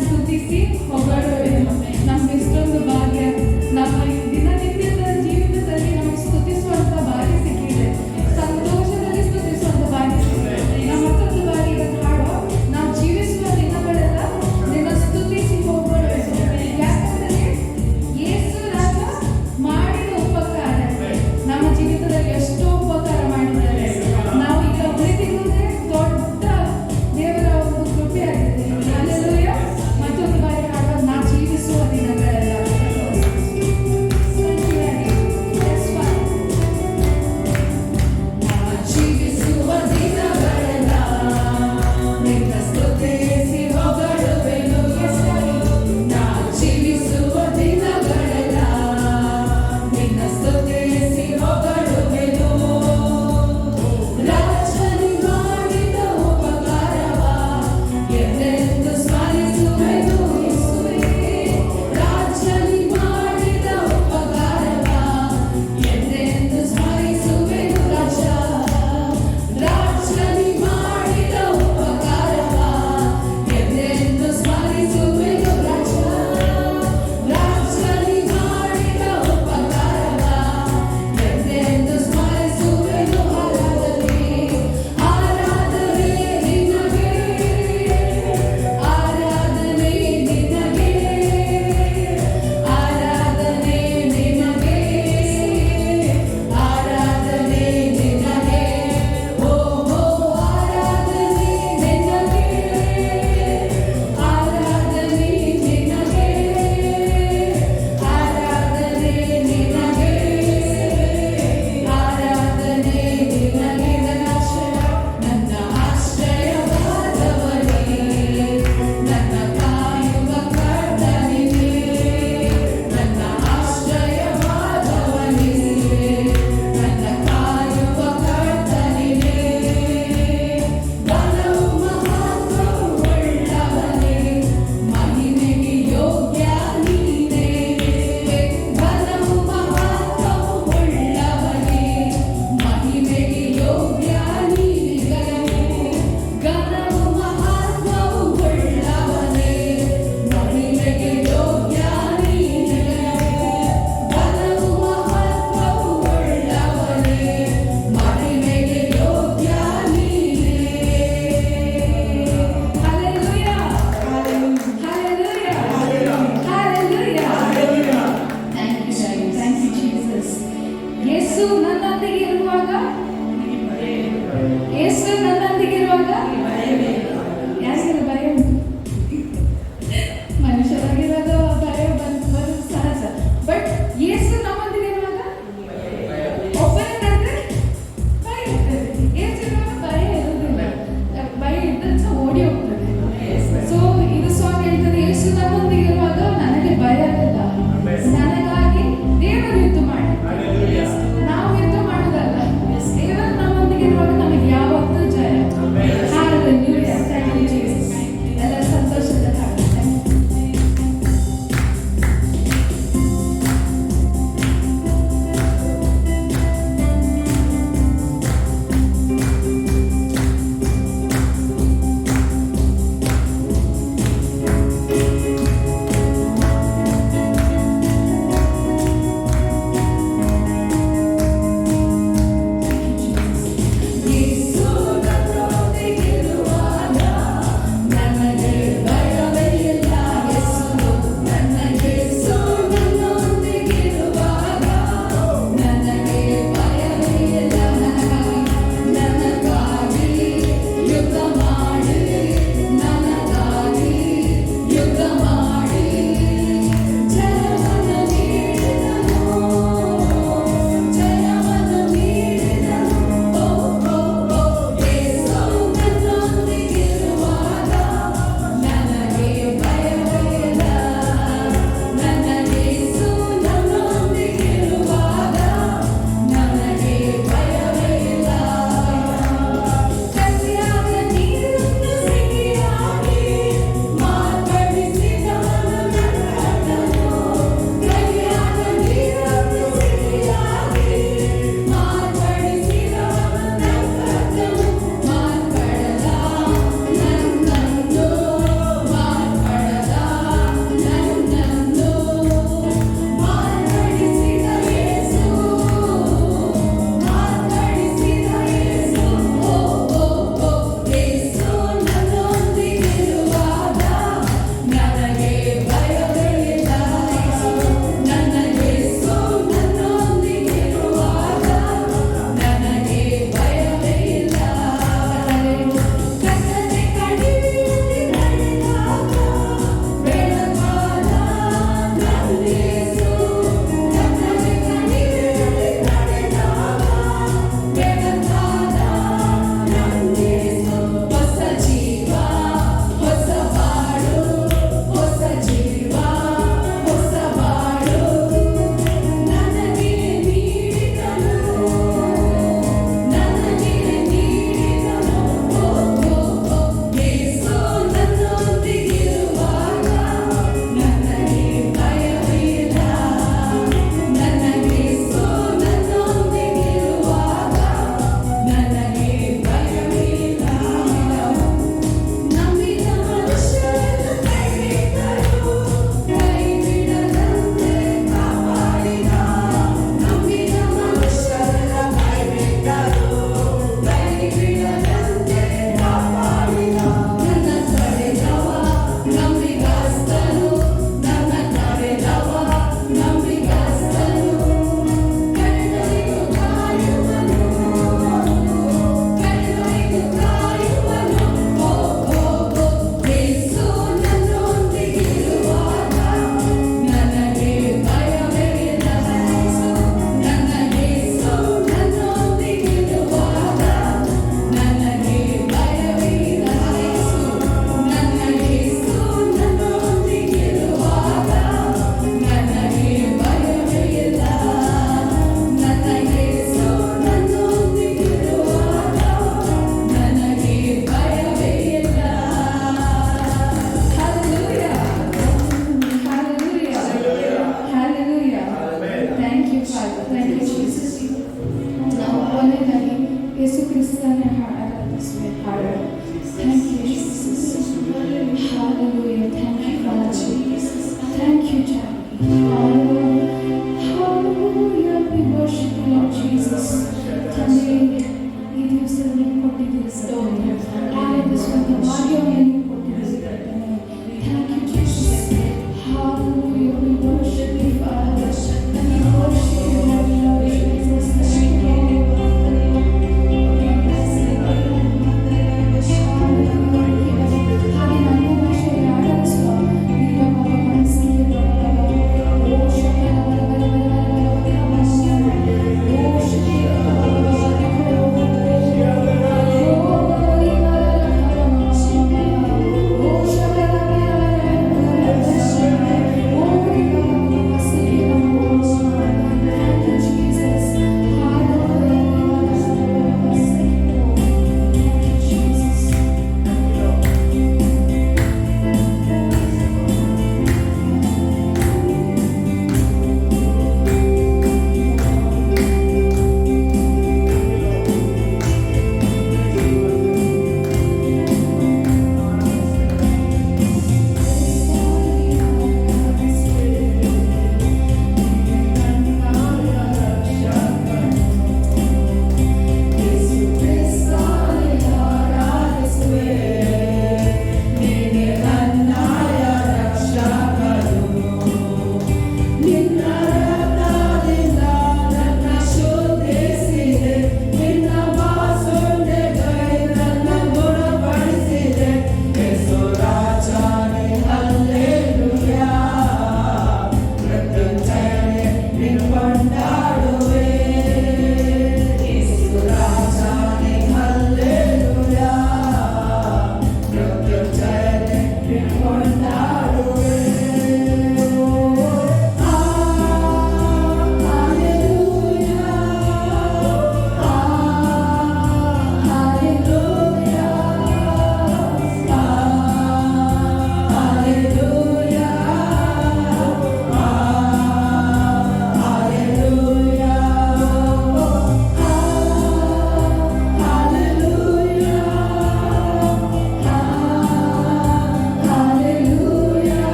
ಸ್ತುತಿಸಿ ಹೊಗಳುವೆನು. ನಮ್ಗೆ ಇಷ್ಟೊಂದು ಭಾಗ್ಯ, ನಮ್ಮ ದಿನನಿತ್ಯದ ಜೀವನದಲ್ಲಿ ನಮಗೆ ಸ್ತುತಿಸುವಂತ ಭಾಗ್ಯ ಸಿಕ್ಕಿದೆ, ಸಂತೋಷದಲ್ಲಿ ಸ್ತುತಿಸುವಂತ ಭಾಗ್ಯ ಸಿಕ್ಕಿದೆ. ನಾವು ಮತ್ತೊಂದು ಬಾರಿ ಇದನ್ನು ಹಾಡುವ, ನಾವು ಜೀವಿಸುವ ದಿನಗಳೆಲ್ಲ ನಿನ್ನ ಸ್ತುತಿಸಿ ಹೊಗಳುವೆನು. ಯಾಕಂದರೆ ಯೇಸು ರಾಜ ಮಾಡಿದ ಉಪಕಾರ ನಮ್ಮ ಜೀವಿತದಲ್ಲಿ ಎಷ್ಟೋ ಉಪಕಾರ ಮಾಡಿದ್ದಾರೆ. ನಾವು ಈಗ ಉಳಿದಿರುವುದೇ ದೊಡ್ಡ ದೇವರ ಒಂದು ಕೃಪೆ ಆಗಿದೆ. ಹಲ್ಲೆಲೂಯಾ. ಮತ್ತೊಂದು ಬಾರಿ ಹಾಡುವ, ನಾ ಜೀವಿಸುವ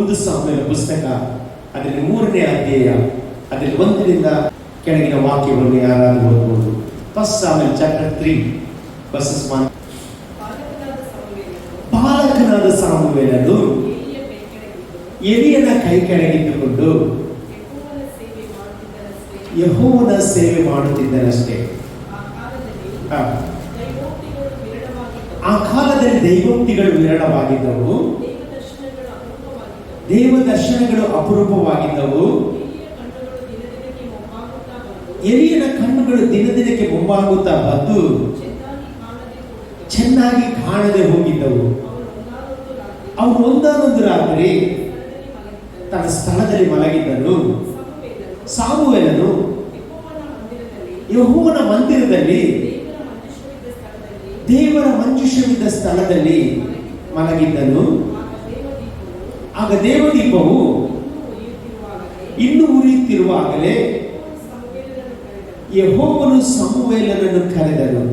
ಒಂದು ಸಾಮುವೇಲ ಪುಸ್ತಕ ಅದರಲ್ಲಿ 3ನೇ ಅಧ್ಯಾಯ ಅದರಲ್ಲಿ 1ರಿಂದ ಕೆಳಗಿನ ವಾಕ್ಯವನ್ನು ಯಾರಾದರೂ ಓದಬಹುದು. First Samuel chapter 3 verses 1. ಬಾಲಕನಾದ ಸಾಮುವೇಲನು ಎಲಿಯನ ಕೈ ಕೆಳಗಿದ್ದುಕೊಂಡು ಯೆಹೋವನ ಸೇವೆ ಮಾಡುತ್ತಿದ್ದನಷ್ಟೇ. ಆ ಕಾಲದಲ್ಲಿ ದೈವೋಕ್ತಿಗಳು ವಿರಳವಾಗಿದ್ದವು, ದೇವ ದರ್ಶನಗಳು ಅಪರೂಪವಾಗಿದ್ದವು. ಎಲಿಯನ ಕಣ್ಣುಗಳು ದಿನದಿನಕ್ಕೆ ಮುಂಬಾಗುತ್ತಾ ಬಂದು ಚೆನ್ನಾಗಿ ಕಾಣದೆ ಹೋಗಿದ್ದವು. ಅವನು ಒಂದಾನೊಂದು ರಾತ್ರಿ ತನ್ನ ಸ್ಥಳದಲ್ಲಿ ಮಲಗಿದ್ದನು. ಸಾಮುವೇಲನು ಯೆಹೋವನ ಮಂದಿರದಲ್ಲಿ ದೇವರ ಮಂಜೂಷವಿದ್ದ ಸ್ಥಳದಲ್ಲಿ ಮಲಗಿದ್ದನು. ಆಗ ದೇವದೀಪವು ಇನ್ನೂ ಉರಿಯುತ್ತಿರುವಾಗಲೇ ಯೆಹೋವನು ಸಮುವೇಲನನ್ನು ಕರೆದನು.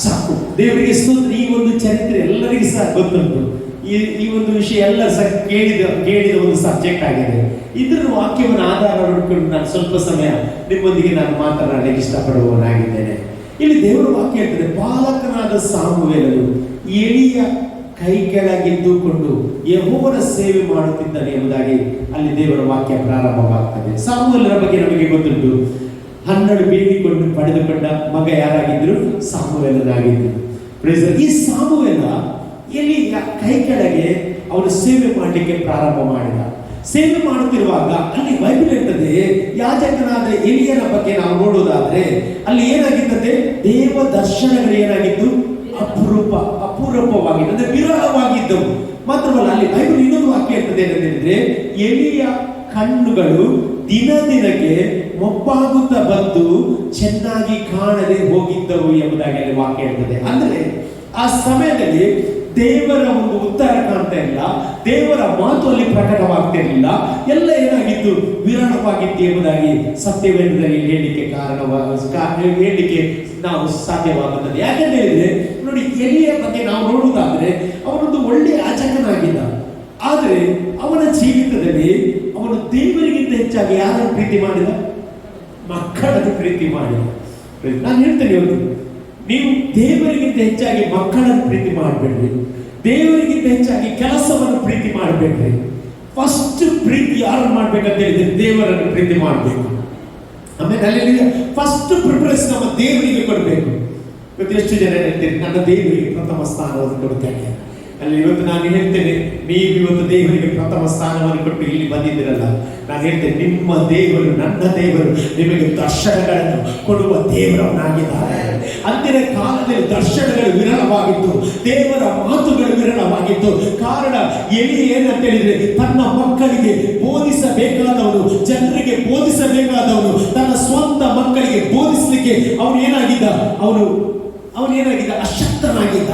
ಸಾಕು, ದೇವರಿಗೆ ಸ್ತೋತ್ರ. ಈ ಒಂದು ಚರಿತ್ರೆ ಎಲ್ಲರಿಗೂ ಸಹ ಗೊತ್ತುಂಟು. ಈ ಒಂದು ವಿಷಯ ಎಲ್ಲ ಸಹ ಕೇಳಿದ ಒಂದು ಸಬ್ಜೆಕ್ಟ್ ಆಗಿದೆ. ಇದರ ವಾಕ್ಯವನ್ನು ಆಧಾರ ಮಾಡಿಕೊಂಡು ನಾನು ಸ್ವಲ್ಪ ಸಮಯ ನಿಮ್ಮೊಂದಿಗೆ ನಾನು ಮಾತನಾಡಲಿಕ್ಕೆ ಇಷ್ಟಪಡುವವನಾಗಿದ್ದೇನೆ. ಇಲ್ಲಿ ದೇವರ ವಾಕ್ಯ ಹೇಳ್ತದೆ, ಬಾಲಕನಾದ ಸಾಮುವೇಲನು ಎಲಿಯ ಕೈ ಕೆಳಗಿದ್ದುಕೊಂಡು ಯೆಹೋವನ ಸೇವೆ ಮಾಡುತ್ತಿದ್ದಾನೆ ಎಂಬುದಾಗಿ ಅಲ್ಲಿ ದೇವರ ವಾಕ್ಯ ಪ್ರಾರಂಭವಾಗ್ತದೆ. ಸಾಮುವೇಲನ ಬಗ್ಗೆ ನಮಗೆ ಗೊತ್ತುಂಟು. 12 ಬೇಡಿಕೊಂಡು ಪಡೆದುಕೊಂಡ ಮಗ ಯಾರಾಗಿದ್ರು? ಸಾಮುವೇಲನಾಗಿದ್ರು. ಈ ಸಾಮುವೇಲ ಎಲಿಯ ಕೈ ಕೆಳಗೆ ಅವನು ಸೇವೆ ಮಾಡಲಿಕ್ಕೆ ಪ್ರಾರಂಭ ಮಾಡಿದ. ಸೇವೆ ಮಾಡುತ್ತಿರುವಾಗ ಅಲ್ಲಿ ಬೈಬಲ್ ಹೇಳ್ತದೆ, ಯಾಜಕನಾದ ಎಲಿಯನ ಬಗ್ಗೆ ನಾವು ನೋಡುವುದಾದ್ರೆ ಅಲ್ಲಿ ಏನಾಗಿರ್ತದೆ? ದೇವ ದರ್ಶನಗಳು ಏನಾಗಿದ್ದು? ಅಪೂರ್ವವಾಗಿದ್ದು, ಅಂದ್ರೆ ವಿರಳವಾಗಿದ್ದವು. ಮಾತ್ರವಲ್ಲ, ಅಲ್ಲಿ ಬೈಬಲ್ ಇನ್ನೊಂದು ವಾಕ್ಯ ಇರ್ತದೆ ಏನಂತಂದ್ರೆ, ಎಲಿಯ ಕಣ್ಣುಗಳು ದಿನದಿನಕ್ಕೆ ಮೊಬ್ಬಾಗುತ್ತಾ ಬಂದು ಚೆನ್ನಾಗಿ ಕಾಣದೆ ಹೋಗಿದ್ದವು ಎಂಬುದಾಗಿ ಅಲ್ಲಿ ವಾಕ್ಯ ಇರ್ತದೆ. ಅಂದ್ರೆ ಆ ಸಮಯದಲ್ಲಿ ದೇವರ ಒಂದು ಉತ್ತರ ಕಾಣ್ತಾ ಇಲ್ಲ, ದೇವರ ಮಾತು ಅಲ್ಲಿ ಪ್ರಕಟವಾಗ್ತಿರ್ಲಿಲ್ಲ. ಎಲ್ಲ ಏನಾಗಿತ್ತು? ವಿರಳವಾಗಿತ್ತು ಎಂಬುದಾಗಿ ಸತ್ಯವೇದದಲ್ಲಿ ಹೇಳಲಿಕ್ಕೆ ಹೇಳಲಿಕ್ಕೆ ನಾವು ಸಾಧ್ಯವಾಗುತ್ತದೆ. ಯಾಕಂತ ಹೇಳಿದ್ರೆ ನೋಡಿ, ಎಲಿಯ ಬಗ್ಗೆ ನಾವು ನೋಡುವುದಾದ್ರೆ ಅವನೊಂದು ಒಳ್ಳೆಯ ಯಾಜಕನಾಗಿದ್ದ. ಆದರೆ ಅವನ ಜೀವಿತದಲ್ಲಿ ಅವನು ದೇವರಿಗಿಂತ ಹೆಚ್ಚಾಗಿ ಯಾರನ್ನು ಪ್ರೀತಿ ಮಾಡಿದ? ಮಕ್ಕಳನ್ನು ಪ್ರೀತಿ ಮಾಡಿದ. ನಾನು ಹೇಳ್ತೇನೆ, ಇವತ್ತು ನೀವು ದೇವರಿಗಿಂತ ಹೆಚ್ಚಾಗಿ ಮಕ್ಕಳನ್ನು ಪ್ರೀತಿ ಮಾಡಬೇಡ್ರಿ, ದೇವರಿಗಿಂತ ಹೆಚ್ಚಾಗಿ ಕೆಲಸವನ್ನು ಪ್ರೀತಿ ಮಾಡಬೇಡ್ರಿ. ಫಸ್ಟ್ ಪ್ರೀತಿ ಯಾರನ್ನು ಮಾಡ್ಬೇಕಂತ ಹೇಳಿದ್ರೆ ದೇವರನ್ನು ಪ್ರೀತಿ ಮಾಡಬೇಕು. ಆಮೇಲೆ ಅಲ್ಲಿ ಫಸ್ಟ್ ಪ್ರಿಫರೆನ್ಸ್ ನಮ್ಮ ದೇವರಿಗೆ ಕೊಡಬೇಕು. ಇವತ್ತು ಎಷ್ಟು ಜನ ಹೇಳ್ತೇನೆ, ನನ್ನ ದೇವರಿಗೆ ಪ್ರಥಮ ಸ್ಥಾನವನ್ನು ಕೊಡ್ತೇನೆ. ಅಲ್ಲಿ ಇವತ್ತು ನಾನು ಹೇಳ್ತೇನೆ, ನೀವು ಇವತ್ತು ದೇವರಿಗೆ ಪ್ರಥಮ ಸ್ಥಾನವನ್ನು ಕೊಟ್ಟು ಇಲ್ಲಿ ಬಂದಿದ್ದೀರಲ್ಲ, ನಾನು ಹೇಳ್ತೇನೆ, ನಿಮ್ಮ ದೇವರು, ನನ್ನ ದೇವರು ನಿಮಗೆ ದರ್ಶನಗಳನ್ನು ಕೊಡುವ ದೇವರವನಾಗಿದ್ದಾರೆ. ಅಂದಿನ ಕಾಲದಲ್ಲಿ ದರ್ಶನಗಳು ವಿರಳವಾಗಿತ್ತು, ದೇವರ ಮಾತುಗಳು ವಿರಳವಾಗಿತ್ತು. ಕಾರಣ ಎಲಿ ಏನಂತ ಹೇಳಿದ್ರೆ, ತನ್ನ ಮಕ್ಕಳಿಗೆ ಬೋಧಿಸಬೇಕಾದವನು, ಜನರಿಗೆ ಬೋಧಿಸಬೇಕಾದವನು, ತನ್ನ ಸ್ವಂತ ಮಕ್ಕಳಿಗೆ ಬೋಧಿಸಲಿಕ್ಕೆ ಅವನೇನಾಗಿದ್ದ? ಅವನೇನಾಗಿದ್ದ? ಅಶಕ್ತನಾಗಿದ್ದ.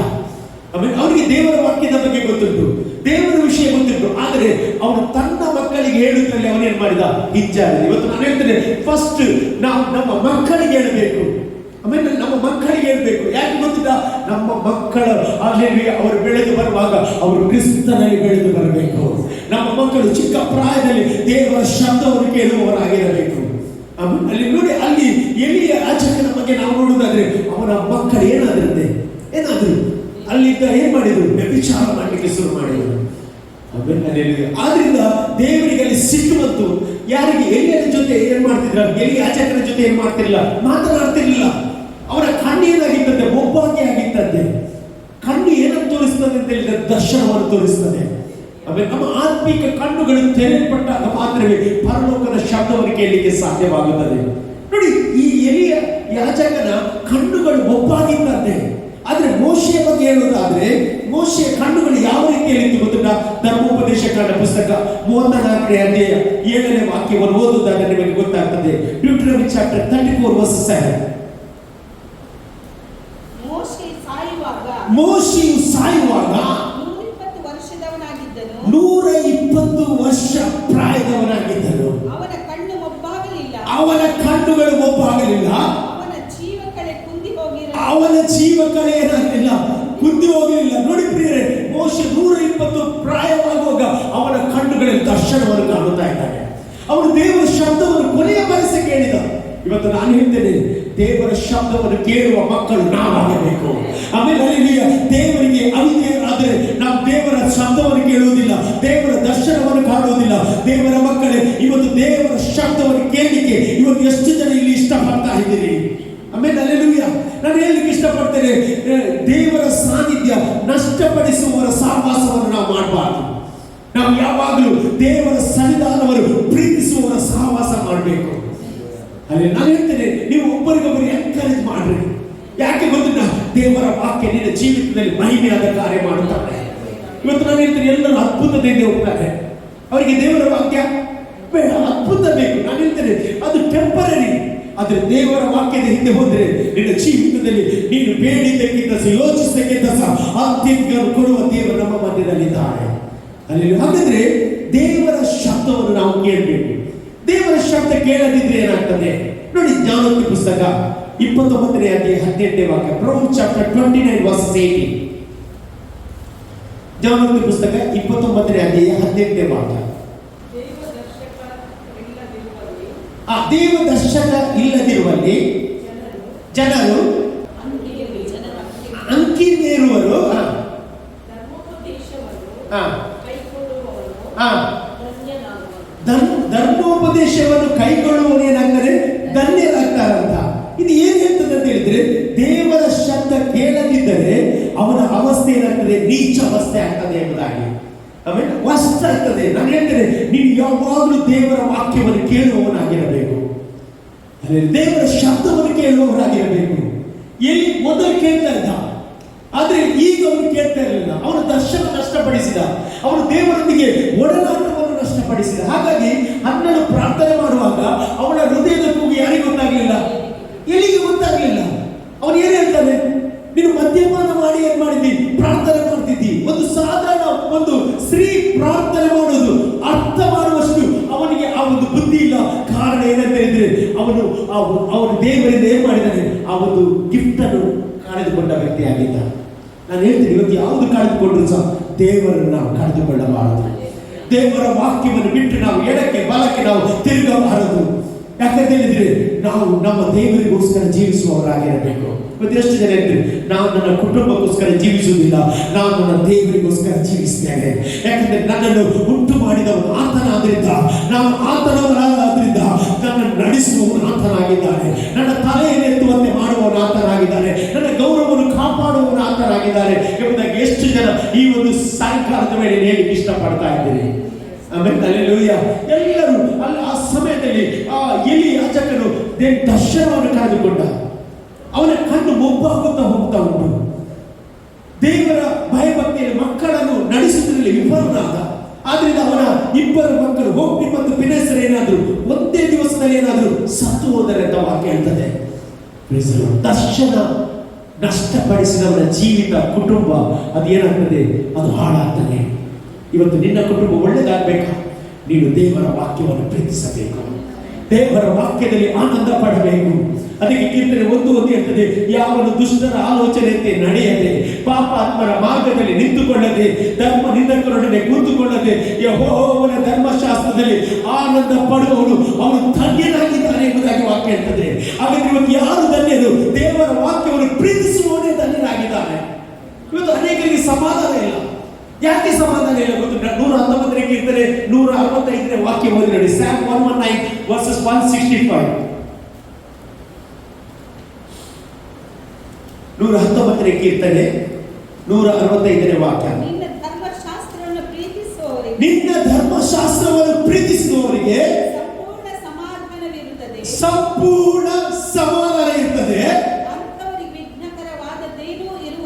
ಆಮೇಲೆ ಅವನಿಗೆ ದೇವರ ವಾಕ್ಯದ ಬಗ್ಗೆ ಗೊತ್ತುಂಟು, ದೇವರ ವಿಷಯ ಗೊತ್ತುಂಟು. ಆದರೆ ಅವನು ತನ್ನ ಮಕ್ಕಳಿಗೆ ಹೇಳುವುದರಲ್ಲಿ ಅವನೇನ್ ಮಾಡಿದ? ಹಿಂಜಾರಿದ. ಇವತ್ತು ನಾನು ಹೇಳ್ತೇನೆ, ಫಸ್ಟ್ ನಾವು ನಮ್ಮ ಮಕ್ಕಳಿಗೆ ಹೇಳಬೇಕು. ಆಮೇಲೆ ನಮ್ಮ ಮಕ್ಕಳಿಗೆ ಹೇಳ್ಬೇಕು. ಯಾಕೆ ಗೊತ್ತಿಲ್ಲ? ನಮ್ಮ ಮಕ್ಕಳು ಅಲ್ಲಿ ಅವರು ಬೆಳೆದು ಬರುವಾಗ ಅವರು ಕ್ರಿಸ್ತನಲ್ಲಿ ಬೆಳೆದು ಬರಬೇಕು. ನಮ್ಮ ಮಕ್ಕಳು ಚಿಕ್ಕ ಪ್ರಾಯದಲ್ಲಿ ದೇವರ ಶಬ್ದವನ್ನು ಕೇಳುವವರಾಗಿರಬೇಕು. ಅಲ್ಲಿ ನೋಡಿ, ಅಲ್ಲಿ ಎಲಿಯ ಯಾಜಕನ ಬಗ್ಗೆ ನಾವು ನೋಡುವುದಾದ್ರೆ ಅವನ ಮಕ್ಕಳು ಏನಾದ್ರಂತೆ? ಅಲ್ಲಿದ್ದ ಏನ್ ಮಾಡಿದ್ರು? ವ್ಯಭಿಚಾರ ಮಾಡಲಿಕ್ಕೆ ಶುರು ಮಾಡಿದ್ರು. ಆದ್ರಿಂದ ದೇವರಿಗೆ ಅಲ್ಲಿ ಸಿಟ್ಟು ಬಂತು. ಯಾರಿಗೆ? ಎಲಿಯನ ಜೊತೆ ಏನ್ ಮಾಡ್ತಿದ್ರ? ಎಲಿ ಯಾಜಕನ ಜೊತೆ ಏನ್ ಮಾಡ್ತಿರ್ಲಿಲ್ಲ, ಮಾತನಾಡ್ತಿರ್ಲಿಲ್ಲ. ಅವರ ಕಣ್ಣು ಏನಾಗಿತ್ತಂತೆ? ಒಬ್ಬಾಗಿ ಆಗಿತ್ತಂತೆ. ಕಣ್ಣು ಏನನ್ನು ತೋರಿಸ್ತದೆ ಅಂತ ಹೇಳಿದ್ರೆ ದರ್ಶನವನ್ನು ತೋರಿಸ್ತದೆ. ಆಮೇಲೆ ನಮ್ಮ ಆತ್ಮಿಕ ಕಣ್ಣುಗಳು ತೆರೆಯಲ್ಪಟ್ಟಾಗ ಮಾತ್ರವೇ ಪರಲೋಕದ ಶಬ್ದವನ್ನು ಕೇಳಲಿಕ್ಕೆ ಸಾಧ್ಯವಾಗುತ್ತದೆ. ನೋಡಿ, ಈ ಎಲಿಯ ಯಾಜಕನ ಕಣ್ಣುಗಳು ಒಬ್ಬಾಗಿತ್ತಂತೆ. ಆದ್ರೆ ಮೋಶೆಯ ಬಗ್ಗೆ ಹೇಳುವುದಾದ್ರೆ ಮೋಶೆಯ ಕಣ್ಣುಗಳು ಯಾವ ರೀತಿಯಲ್ಲಿ ಗೊತ್ತಿಲ್ಲ. ಧರ್ಮೋಪದೇಶ ಕಾಂಡ ಪುಸ್ತಕ 34ನೇ ಅಧ್ಯಾಯ 7ನೇ ವಾಕ್ಯವನ್ನು ಓದುವುದಾದ್ರೆ ನಿಮಗೆ ಗೊತ್ತಾಗ್ತದೆ. ಡ್ಯೂಟರಮಿ ಚಾಪ್ಟರ್ 34 ವರ್ಸ್ 7. ಮೋಶೆಯು ಸಾಯುವಾಗ 120 ವರ್ಷದವನಾಗಿದ್ದನು. 120 ವರ್ಷ ಪ್ರಾಯದವನಾಗಿದ್ದನು. ಅವನ ಕಣ್ಣು ಮೊಬ್ಬಾಗಲಿಲ್ಲ. ಅವನ ಕಣ್ಣುಗಳು ಮೊಬ್ಬಾಗಲಿಲ್ಲ. ಅವನ ಜೀವಕಳೆ ಕುಂದಿ ಹೋಗಿರಲಿಲ್ಲ. ಅವನ ಜೀವಕಳೆ ಏನಾಗಲಿಲ್ಲ, ಕುಂದಿ ಹೋಗಲಿಲ್ಲ. ನೋಡಿ ಪ್ರಿಯರೇ, ಮೋಶೆ 120 ಪ್ರಾಯವಾಗುವಾಗ ಅವನ ಕಣ್ಣುಗಳಲ್ಲಿ ದರ್ಶನವನ್ನು ಕಾಣುತ್ತಾ ಇದ್ದಾನೆ. ಅವನು ದೇವರ ಶಬ್ದವನ್ನು ಕೊನೆಯ ಬಯಸಿ ಕೇಳಿದ. ಇವತ್ತು ನಾನು ಹೇಳ್ತೇನೆ, ದೇವರ ಶಬ್ದವನ್ನು ಕೇಳುವ ಮಕ್ಕಳು ನಾವಾಗಬೇಕು. ಆಮೇಲೆ ಅಲ್ಲಿ ದೇವರಿಗೆ ಅವಿಧೇಯರಾದರೆ ನಾವು ದೇವರ ಶಬ್ದವನ್ನು ಕೇಳುವುದಿಲ್ಲ, ದೇವರ ದರ್ಶನವನ್ನು ಕಾಣುವುದಿಲ್ಲ. ದೇವರ ಮಕ್ಕಳೇ, ಇವತ್ತು ದೇವರ ಶಬ್ದವನ್ನು ಕೇಳಲಿಕ್ಕೆ ಇವತ್ತು ಎಷ್ಟು ಜನ ಇಲ್ಲಿ ಇಷ್ಟಪಡ್ತಾ ಇದ್ದೀರಿ? ಆಮೇಲೆ ಅಲ್ಲೆಲೂಯಾ. ನಾನು ಹೇಳಲಿಕ್ಕೆ ಇಷ್ಟಪಡ್ತೇನೆ, ದೇವರ ಸಾನ್ನಿಧ್ಯ ನಷ್ಟಪಡಿಸುವವರ ಸಹವಾಸವನ್ನು ನಾವು ಮಾಡಬಾರ್ದು. ನಾವು ಯಾವಾಗಲೂ ದೇವರ ಸನ್ನಿಧಾನವನ್ನು ಪ್ರೀತಿಸುವವರ ಸಹವಾಸ ಮಾಡಬೇಕು. ಅಲ್ಲಿ ನಾನು ಹೇಳ್ತೇನೆ, ನೀವು ಒಬ್ಬರಿಗೊಬ್ಬರು ಎನ್ಕರೇಜ್ ಮಾಡ್ರಿ. ಯಾಕೆ ಗೊತ್ತಿಲ್ಲ, ದೇವರ ವಾಕ್ಯ ನಿನ್ನ ಜೀವಿತದಲ್ಲಿ ಮಹಿಮೆಯಾದ ಕಾರ್ಯ ಮಾಡುತ್ತಾರೆ. ಇವತ್ತು ನಾನು ಹೇಳ್ತೇನೆ, ಎಲ್ಲರೂ ಅದ್ಭುತದಿಂದ ಹೋಗ್ತಾರೆ. ಅವರಿಗೆ ದೇವರ ವಾಕ್ಯ ಬೇಡ, ಅದ್ಭುತ ಬೇಕು. ನಾನು ಹೇಳ್ತೇನೆ, ಅದು ಟೆಂಪರರಿ. ಆದ್ರೆ ದೇವರ ವಾಕ್ಯದ ಹಿಂದೆ ಹೋದ್ರೆ ನಿನ್ನ ಜೀವಿತದಲ್ಲಿ ನೀನು ಬೇಡಿದ್ದಕ್ಕಿಂತ ಯೋಚಿಸಿದ್ದಕ್ಕಿಂತ ಸಹ ಅತ್ಯಂತ ಕೊಡುವ ದೇವರು ನಮ್ಮ ಮಧ್ಯದಲ್ಲಿದ್ದಾರೆ. ಅಲ್ಲಿ ಹಾಗಾದ್ರೆ ದೇವರ ಶಬ್ದವನ್ನು ನಾವು ಕೇಳಬೇಕು. ದೇವರ ಶಬ್ದ ಕೇಳದಿದ್ರೆ ಏನಾಗ್ತದೆ ನೋಡಿ. ಜ್ಞಾನೋಕ್ತಿ ಪುಸ್ತಕ 29ನೇ ಅಧ್ಯಾಯ 18ನೇ ವಾಕ್ಯ. Proverbs chapter 29 verse 18. ಜ್ಞಾನೋಕ್ತಿ ಪುಸ್ತಕ 29ನೇ ಅಧ್ಯಾಯ 18ನೇ ವಾಕ್ಯ. ದೇವದರ್ಶಕ ಇಲ್ಲದಿರುವಲ್ಲಿ ಜನರು ಅಂಕಿ ಮೇರುವರು. ಧರ್ಮೋಪದೇಶವನ್ನು ಕೈಗೊಳ್ಳುವವನು ಏನಾಗ್ತಾರೆ, ಧನ್ಯರಾಗ್ತಾರಂತ. ಇದು ಏನ್ ಹೇಳ್ತದೆ ಅಂತ ಹೇಳಿದ್ರೆ, ದೇವರ ಶಬ್ದ ಕೇಳದಿದ್ದರೆ ಅವನ ಅವಸ್ಥೆ ಏನಾಗ್ತದೆ, ನೀಚ ಅವಸ್ಥೆ ಆಗ್ತದೆ ಎಂಬುದಾಗಿ. ಆಮೇಲೆ ವಸ್ತ ಆಗ್ತದೆ. ನಾನು ಹೇಳ್ತೇನೆ, ನೀವು ಯಾವಾಗಲೂ ದೇವರ ವಾಕ್ಯವನ್ನು ಕೇಳುವವನಾಗಿರಬೇಕು. ದೇವರ ಶಬ್ದವನ್ನು ಕೇಳುವವರಾಗಿರಬೇಕು. ಎಲ್ಲಿ ಮೊದಲು ಕೇಳ್ತಾ ಇದ್ದ, ಆದ್ರೆ ಈಗ ಅವನು ಕೇಳ್ತಾ ಇರಲಿಲ್ಲ. ಅವನ ದರ್ಶನ ನಷ್ಟಪಡಿಸಿದ, ಅವನು ದೇವರೊಂದಿಗೆ ಒಡನಾಟವನ್ನು ನಷ್ಟಪಡಿಸಿದ. ಹಾಗಾಗಿ ಅನ್ನನು ಪ್ರಾರ್ಥನೆ ಮಾಡುವಾಗ ಅವನ ಹೃದಯದ ಕೂಗು ಯಾರಿಗೆ ಗೊತ್ತಾಗ್ಲಿಲ್ಲ, ಎಲ್ಲಿಗೆ ಗೊತ್ತಾಗ್ಲಿಲ್ಲ. ಅವನು ಏನ್ ಹೇಳ್ತಾನೆ, ನೀನು ಮದ್ಯಪಾನ ಮಾಡಿ ಏನ್ ಮಾಡಿದ್ದಿ, ಪ್ರಾರ್ಥನೆ ಮಾಡ್ತಿದ್ದಿ. ಒಂದು ಸಾಧಾರಣ ಒಂದು ಸ್ತ್ರೀ ಪ್ರಾರ್ಥನೆ ಮಾಡೋದು ಅರ್ಥ ಮಾಡುವಷ್ಟು ಅವನಿಗೆ ಆ ಒಂದು ಬುದ್ಧಿ ಇಲ್ಲ. ಕಾರಣ ಏನಂತ ಹೇಳಿದ್ರೆ, ಅವನು ದೇವರಿಂದ ಏನ್ ಮಾಡಿದ್ದಾನೆ, ಆ ಒಂದು ಗಿಫ್ಟ್ ಅನ್ನು ಕಳೆದುಕೊಂಡ ವ್ಯಕ್ತಿ ಆಗಿದ್ದ. ನಾನು ಹೇಳ್ತೀನಿ, ಇವತ್ತು ಯಾವುದು ಕಳೆದುಕೊಂಡ್ರು ಸಹ ದೇವರನ್ನು ನಾವು ಕಳೆದುಕೊಳ್ಳಬಾರದು. ದೇವರ ವಾಕ್ಯವನ್ನು ಬಿಟ್ಟು ನಾವು ಎಡಕ್ಕೆ ಬಲಕ್ಕೆ ನಾವು ತಿರುಗಬಾರದು. ಯಾಕಂತ ಹೇಳಿದ್ರೆ ನಾವು ನಮ್ಮ ದೇವರಿಗೋಸ್ಕರ ಜೀವಿಸುವವರಾಗಿರಬೇಕು. ಇವತ್ತು ಎಷ್ಟು ಜನ ಹೇಳ್ತೀವಿ, ನಾನು ನನ್ನ ಕುಟುಂಬಕ್ಕೋಸ್ಕರ ಜೀವಿಸುವುದಿಲ್ಲ, ನಾನು ನನ್ನ ದೇವರಿಗೋಸ್ಕರ ಜೀವಿಸ್ತೇನೆ. ಯಾಕಂದ್ರೆ ನನ್ನನ್ನು ಉಂಟು ಮಾಡಿದವನು ಆತನಾದ್ರಿಂದ, ನಾನು ಆತನವರಾದ್ರಿಂದ ನನ್ನನ್ನು ನಡೆಸುವವನು ಆತನಾಗಿದ್ದಾನೆ. ನನ್ನ ತಲೆಯನ್ನೆತ್ತುವಂತೆ ಮಾಡುವವನು ಆತನಾಗಿದ್ದಾನೆ. ನನ್ನ ಗೌರವವನ್ನು ಕಾಪಾಡುವವನು ಆತನಾಗಿದ್ದಾನೆ ಎಂಬುದಾಗಿ ಎಷ್ಟು ಜನ ಈ ಒಂದು ಸಾಯಂಕಾಲದ ವೇಳೆ ಹೇಳಿ ಇಷ್ಟಪಡ್ತಾ ಇದ್ದೀರಿ? ಆಮೇಲೆ ಹಲ್ಲೆಲೂಯಾ. ಎಲ್ಲರೂ ಅಲ್ಲಿ ಆ ಸಮಯದಲ್ಲಿ ಆ ಎಲಿ ಯಾಜಕನು ದರ್ಶನವನ್ನು ಕಳೆದುಕೊಂಡ. ಅವನ ಕಣ್ಣು ಮೊಬ್ಬಾಗುತ್ತಾ ಹೋಗ್ತಾ ಉಂಟು. ದೇವರ ಭಯಭಕ್ತಿಯಲ್ಲಿ ಮಕ್ಕಳನ್ನು ನಡೆಸುವುದರಲ್ಲಿ ವಿಫಲನಾದ. ಆದ್ರಿಂದ ಅವನ 2 ಮಕ್ಕಳು ಹೋಗ್ಲಿ ಮತ್ತು ಪಿನೆಸರ್ ಏನಾದ್ರು ಒಂದೇ ದಿವಸದಲ್ಲಿ ಏನಾದ್ರು ಸತ್ತು ಹೋದರೆ ಅಂತ ವಾಕ್ಯ ಹೇಳ್ತದೆ. ದರ್ಶನ ನಷ್ಟಪಡಿಸಿದವರ ಜೀವಿತ, ಕುಟುಂಬ ಅದೇನಾಗ್ತದೆ, ಅದು ಹಾಳಾಗ್ತದೆ. ಇವತ್ತು ನಿನ್ನ ಕುಟುಂಬ ಒಳ್ಳೆದಾಗಬೇಕಾ, ನೀನು ದೇವರ ವಾಕ್ಯವನ್ನು ಪ್ರೀತಿಸಬೇಕು, ದೇವರ ವಾಕ್ಯದಲ್ಲಿ ಆನಂದ ಪಡಬೇಕು. ಅದಕ್ಕೆ ಕೀರ್ತನೆ 1:1 ಹೇಳ್ತದೆ, ಯಾವನು ದುಷ್ಟರ ಆಲೋಚನೆಯಂತೆ ನಡೆಯದೆ, ಪಾಪಾತ್ಮರ ಮಾರ್ಗದಲ್ಲಿ ನಿಂತುಕೊಳ್ಳದೆ, ಧರ್ಮ ನಿಂದಕರೊಡನೆ ಕೂತುಕೊಳ್ಳದೆ, ಯೆಹೋವನ ಧರ್ಮಶಾಸ್ತ್ರದಲ್ಲಿ ಆನಂದ ಪಡುವವನು ಅವನು ಧನ್ಯನಾಗಿದ್ದಾನೆ ಎಂಬುದಾಗಿ ವಾಕ್ಯ ಹೇಳ್ತದೆ. ಹಾಗಾದ್ರೆ ಇವತ್ತು ಯಾರು ಧನ್ಯರು? ದೇವರ ವಾಕ್ಯವನ್ನು ಪ್ರೀತಿಸುವವನೇ ಧನ್ಯನಾಗಿದ್ದಾನೆ. ಇವತ್ತು ಅನೇಕರಿಗೆ ಸಮಾಧಾನ ಇಲ್ಲ. ಯಾಕೆ ಸಮಾಧಾನ ಇಲ್ಲ ಗೊತ್ತು? 119ನೇ ಕೀರ್ತನೆ 165ನೇ ವಾಕ್ಯ ಓದಿ ನೋಡಿ. Psalm 119 verses 165. 119ನೇ ಕೀರ್ತನೆ 165ನೇ ವಾಕ್ಯ. ನಿನ್ನ ಧರ್ಮಶಾಸ್ತ್ರವನ್ನು ಪ್ರೀತಿಸುವವರಿಗೆ, ನಿನ್ನ ಧರ್ಮಶಾಸ್ತ್ರವನ್ನು ಪ್ರೀತಿಸುವವರಿಗೆ ಸಂಪೂರ್ಣ ಸಮಾಧಾನವಿರುತ್ತದೆ. ಸಂಪೂರ್ಣ ಸಮಾಧಾನ ಇರುತ್ತದೆ. ಅಂತವರಿಗೆ ವಿಘ್ನಕರವಾದದ್ದೇನೂ ಇರುವುದಿಲ್ಲ.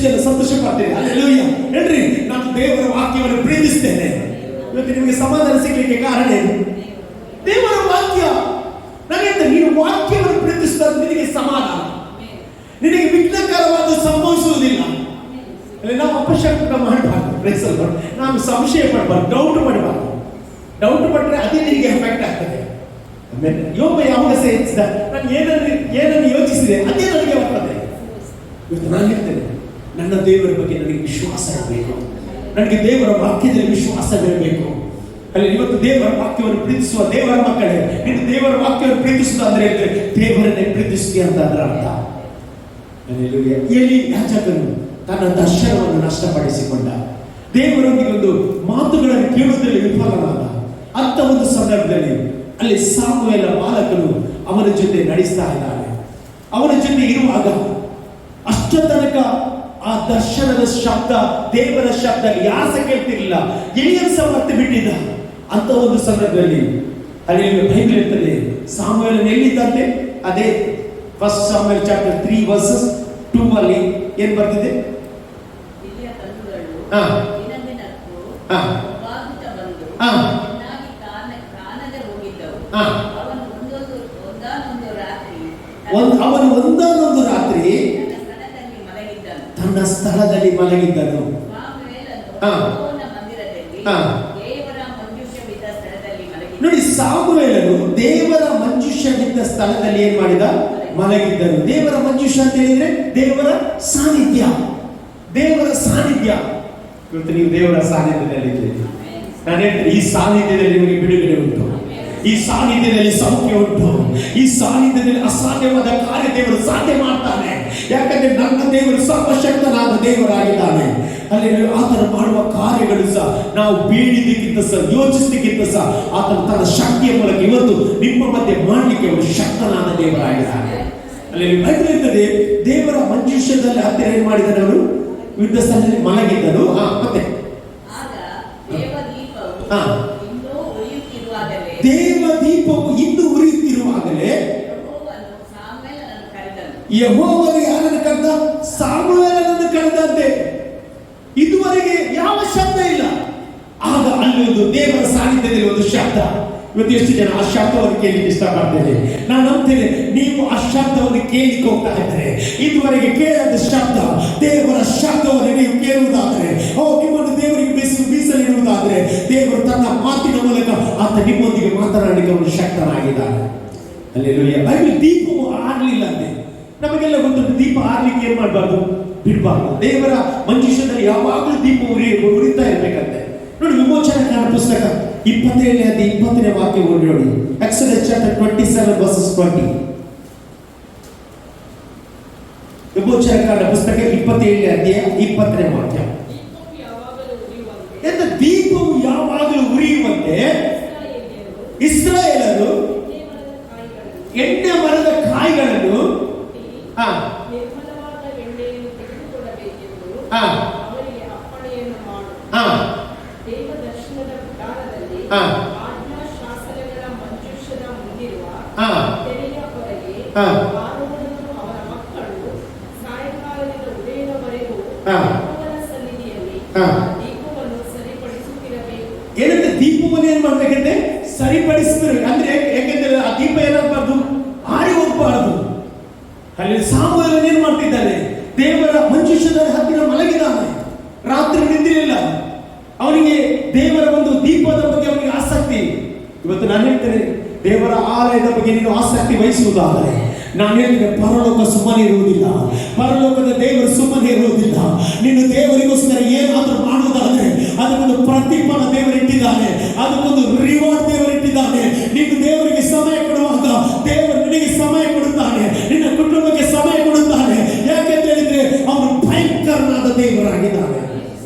ಜನ ಸಂತೋಷ ಪಡ್ತೇನೆ. ಹಲ್ಲೆಲೂಯಾ ಹೇಳ್ರಿ, ನಾನು ದೇವರ ವಾಕ್ಯವನ್ನು ಪ್ರೀತಿಸ್ತೇನೆ. ಇವತ್ತು ನಿಮಗೆ ಸಮಾಧಾನ ಸಿಗ್ಲಿಕ್ಕೆ ಕಾರಣ ಏನು? ದೇವರ ವಾಕ್ಯ. ನನಗೆ ನೀನು ವಾಕ್ಯವನ್ನು ಪ್ರೀತಿಸಿದ ನಿನಗೆ ಸಮಾಧಾನ, ನಿನಗೆ ವಿಘ್ನಕರವಾದ ಸಂಭವಿಸುವುದಿಲ್ಲ. ನಾವು ಅಪಶಕ್ತ ಮಾಡಬಾರ್ದು, ನಾವು ಸಂಶಯ ಪಡಬಾರ್ದು, ಡೌಟ್ ಮಾಡಬಾರ್ದು. ಡೌಟ್ ಪಟ್ಟರೆ ಅದೇ ನಿನಗೆ ಎಫೆಕ್ಟ್ ಆಗ್ತದೆ. ಆಮೇಲೆ ಯೋಗ ಯಾವಾಗ ಸೇರಿಸಿದ, ನಾನು ಏನನ್ನು ಯೋಚಿಸಿದೆ ಅದೇ ನನಗೆ ಬರ್ತದೆ. ಇವತ್ತು ನಾನು ಹೇಳ್ತೇನೆ, ನನ್ನ ದೇವರ ಬಗ್ಗೆ ನನಗೆ ವಿಶ್ವಾಸ ಇರಬೇಕು, ನನಗೆ ದೇವರ ವಾಕ್ಯದಲ್ಲಿ ವಿಶ್ವಾಸವಿರಬೇಕು. ಅಲ್ಲಿ ಇವತ್ತು ದೇವರ ವಾಕ್ಯವನ್ನು ಪ್ರೀತಿಸುವ ದೇವರ ಮಕ್ಕಳೇ, ನೀನು ದೇವರ ವಾಕ್ಯವನ್ನು ಪ್ರೀತಿಸುವುದು ಅಂದ್ರೆ ದೇವರನ್ನೇ ಪ್ರೀತಿಸುತ್ತೀಯ ಅಂತ ಅದರ ಅರ್ಥ. ಎಲಿ ಯಾಜಕನು ತನ್ನ ದರ್ಶನವನ್ನು ನಷ್ಟಪಡಿಸಿಕೊಂಡ, ದೇವರೊಂದಿಗೆ ಒಂದು ಮಾತುಗಳನ್ನು ಕೇಳುವುದರಲ್ಲಿ ವಿಫಲನಾದ. ಅಂತ ಒಂದು ಸಂದರ್ಭದಲ್ಲಿ ಅಲ್ಲಿ ಸಾಮುವೇಲ ಬಾಲಕನು ಅವನ ಜೊತೆ ನಡೆಸ್ತಾ ಇದ್ದಾನೆ. ಅವನ ಜೊತೆ ಇರುವಾಗ ಅಷ್ಟ ತನಕ ಆ ದರ್ಶನದ ಶಬ್ದ, ದೇವರ ಶಬ್ದ ಯಾರು ಸಹ ಕೇಳ್ತಿರ್ಲಿಲ್ಲ. ಎಲಿಯನ್ ಸಹ ಮತ್ತೆ ಬಿಟ್ಟಿದ್ದ. ಅಂತ ಒಂದು ಸಂದರ್ಭದಲ್ಲಿ ಅಲ್ಲಿ ಬೈಬಲ್ ಇರ್ತದೆ, ಸಾಮುವೇಲನು ಎಲ್ಲಿದ್ದಂತೆ, ಅದೇ ಫಸ್ಟ್ ಸಾಮುವೇಲ್ ಚಾಪ್ಟರ್ 3 ವರ್ಸಸ್ 2 ಅಲ್ಲಿ ಏನ್ ಬರ್ತಿದೆ? ಅವನು ಒಂದಾನೊಂದು ರಾತ್ರಿ ತನ್ನ ಸ್ಥಳದಲ್ಲಿ ಮಲಗಿದ್ದನು. ನೋಡಿ, ಸಾಮುವೇಲನು ದೇವರ ಮಂಜೂಷವಿದ್ದ ಸ್ಥಳದಲ್ಲಿ ಏನ್ ಮಾಡಿದ? ಮಲಗಿದ್ದನು. ದೇವರ ಮಂಜೂಷ ಅಂತ ಹೇಳಿದ್ರೆ ದೇವರ ಸಾನ್ನಿಧ್ಯ, ದೇವರ ಸಾನ್ನಿಧ್ಯ. ಇವತ್ತು ನೀವು ದೇವರ ಸಾನ್ನಿಧ್ಯದಲ್ಲಿ ಇದ್ದೀರಿ. ನಾನು ಹೇಳ್ತೇನೆ, ಈ ಸಾನ್ನಿಧ್ಯದಲ್ಲಿ ನಿಮಗೆ ಬಿಡುಗಡೆ ಉಂಟು, ಈ ಸಾನ್ನಿಧ್ಯದಲ್ಲಿ ಸೌಖ್ಯ ಉಂಟು, ಈ ಸಾನ್ನಿಧ್ಯದಲ್ಲಿ ಅಸಾಧ್ಯವಾದ ಕಾರ್ಯ ದೇವರು ಸಾಧ್ಯ ಮಾಡ್ತಾನೆ. ಯಾಕಂದ್ರೆ ನನ್ನ ದೇವರು ಸರ್ವಶಕ್ತನಾದ ದೇವರಾಗಿದ್ದಾನೆ. ಅಲ್ಲಿ ಆತನು ಮಾಡುವ ಕಾರ್ಯಗಳು ಸಹ ನಾವು ಬೇಡಿದ್ದಕ್ಕಿಂತ ಸಹ, ಯೋಚಿಸಿದ್ದಕ್ಕಿಂತ ಸಹ ಆತನು ತನ್ನ ಶಕ್ತಿಯ ಮೂಲಕ ಇವತ್ತು ನಿಮ್ಮ ಮಧ್ಯೆ ಮಾಡಲಿಕ್ಕೆ ಒಂದು ಶಕ್ತನಾದ ದೇವರಾಗಿದ್ದಾನೆ. ಅಲ್ಲಿ ಬೈಬಲ್ ಇರ್ತದೆ, ದೇವರ ಮಂಜೂಷದಲ್ಲಿ ಹತ್ತಿರ ಏನ್ ಮಾಡಿದ್ದಾನೆ? ಅವರು ಯುದ್ಧ ಸ್ಥಳದಲ್ಲಿ ಮಲಗಿದ್ದನು. ಮತ್ತೆ ದೇವ ದೀಪವು ಇನ್ನೂ ಉರಿಯುತ್ತಿರುವಾಗಲೇ ಯೆಹೋವನು ಯಾರನ್ನು ಕರೆದ? ಸಾಮುವೇಲನನ್ನು ಕರೆದಂತೆ. ಇದುವರೆಗೆ ಯಾವ ಶಬ್ದ ಇಲ್ಲ. ಆಗ ಅಲ್ಲಿ ಒಂದು ದೇವರ ಸಾನ್ನಿಧ್ಯದಲ್ಲಿ ಒಂದು ಶಬ್ದ. ಇವತ್ತು ಎಷ್ಟು ಜನ ಆ ಶಬ್ದವನ್ನು ಕೇಳಲಿಕ್ಕೆ ಇಷ್ಟಪಡ್ತೇನೆ? ನಾನು ನಂಬ್ತೇನೆ, ನೀವು ಆ ಶಬ್ದವನ್ನು ಕೇಳಲಿಕ್ಕೆ ಹೋಗ್ತಾ ಇದ್ದಾರೆ. ಇದುವರೆಗೆ ಕೇಳದ ಶಬ್ದ, ದೇವರ ಶಬ್ದವನ್ನು ನೀವು ಕೇಳುವುದಾದ್ರೆ, ನಿಮ್ಮನ್ನು ದೇವರಿಗೆ ಮೀಸಲಿಡುವುದಾದ್ರೆ, ದೇವರು ತನ್ನ ಮಾತಿನ ಮೂಲಕ ಆತ ನಿಮ್ಮೊಂದಿಗೆ ಮಾತನಾಡಲಿಕ್ಕೆ ಅವನು ಶಕ್ತನಾಗಿದ್ದಾನೆ. ಹಲ್ಲೆಲೂಯಾ. ಬೈಬಲ್ ದೀಪವು ಆರ್ಲಿಲ್ಲ ಅಂತೆ. ನಮಗೆಲ್ಲ ಗೊತ್ತುಂಟು, ದೀಪ ಆರ್ಲಿಕ್ಕೆ ಏನ್ ಮಾಡಬಾರ್ದು? ಬಿಡಬಾರ್ದು. ದೇವರ ಮಂಜೂಷದಲ್ಲಿ ಯಾವಾಗಲೂ ದೀಪ ಉರಿತಾ ಇರ್ಬೇಕಂತೆ. ನೋಡಿ, ವಿಮೋಚನಕಾರರ ಪುಸ್ತಕ 27ನೇ ಅಧ್ಯಾಯ 20ನೇ ವಾಕ್ಯ ನೋಡಿ. Exodus chapter 27 versus 20. ವಿಮೋಚನಕಾರರ ಪುಸ್ತಕ 27ನೇ ಅಧ್ಯಾಯ 20ನೇ ವಾಕ್ಯ. ದೀಪವು ಯಾವಾಗಲೂ ಉರಿಯುವಂತೆ ಇಸ್ರಾಯೇಲರು ಎಣ್ಣೆ ಮರದ ಕಾಯಿಗಳನ್ನು ಏನಂದ್ರೆ ದೀಪವನ್ನು ಏನ್ ಮಾಡ್ಬೇಕಂತೆ? ಸರಿಪಡಿಸ್ತಾರೆ. ಅಂದ್ರೆ ಯಾಕೆಂದ್ರೆ ಆ ದೀಪ ಏನಾಗಬಾರ್ದು? ಆರಿ ಹೋಗ್ಬಾರ್ದು. ಅಲ್ಲಿ ಸಾಮುವೇಲನು ಏನ್ ಮಾಡ್ತಿದ್ದಾನೆ? ದೇವರ ಮಂಜೂಷದ ಹತ್ತಿರ ಮಲಗಿದ್ದಾನೆ. ರಾತ್ರಿ ನಿದ್ರಿಲ್ಲ. ಅವನಿಗೆ ದೇವರ ಒಂದು ದೀಪದ ಬಗ್ಗೆ ಅವನಿಗೆ ಆಸಕ್ತಿ. ಇವತ್ತು ನಾನು ಹೇಳ್ತೇನೆ, ದೇವರ ಆಲಯದ ಬಗ್ಗೆ ನೀನು ಆಸಕ್ತಿ ವಹಿಸುವುದಾದರೆ, ನಾನು ಹೇಳಿದ್ರೆ ಪರಲೋಕ ಸುಮ್ಮನೆ ಇರುವುದಿಲ್ಲ, ಪರಲೋಕದ ದೇವರು ಸುಮ್ಮನೆ ಇರುವುದಿಲ್ಲ. ನೀನು ದೇವರಿಗೋಸ್ಕರ ಏನಾದರೂ ಮಾಡುವುದಾದ್ರೆ ಅದಕ್ಕೊಂದು ಪ್ರತಿಫಲ ದೇವರಿಟ್ಟಿದ್ದಾನೆ, ಅದಕ್ಕೊಂದು ರಿವಾರ್ಡ್ ದೇವರಿಟ್ಟಿದ್ದಾನೆ. ನೀನು ದೇವರಿಗೆ ಸಮಯ ಕೊಡುವಾಗ ದೇವರು ನಿನಗೆ ಸಮಯ ಕೊಡುತ್ತಾನೆ, ನಿನ್ನ ಕುಟುಂಬಕ್ಕೆ ಸಮಯ ಕೊಡುತ್ತಾನೆ. ಯಾಕೆಂತ ಹೇಳಿದ್ರೆ ಅವನು ಭಯಂಕರನಾದ ದೇವರಾಗಿದ್ದಾನೆ.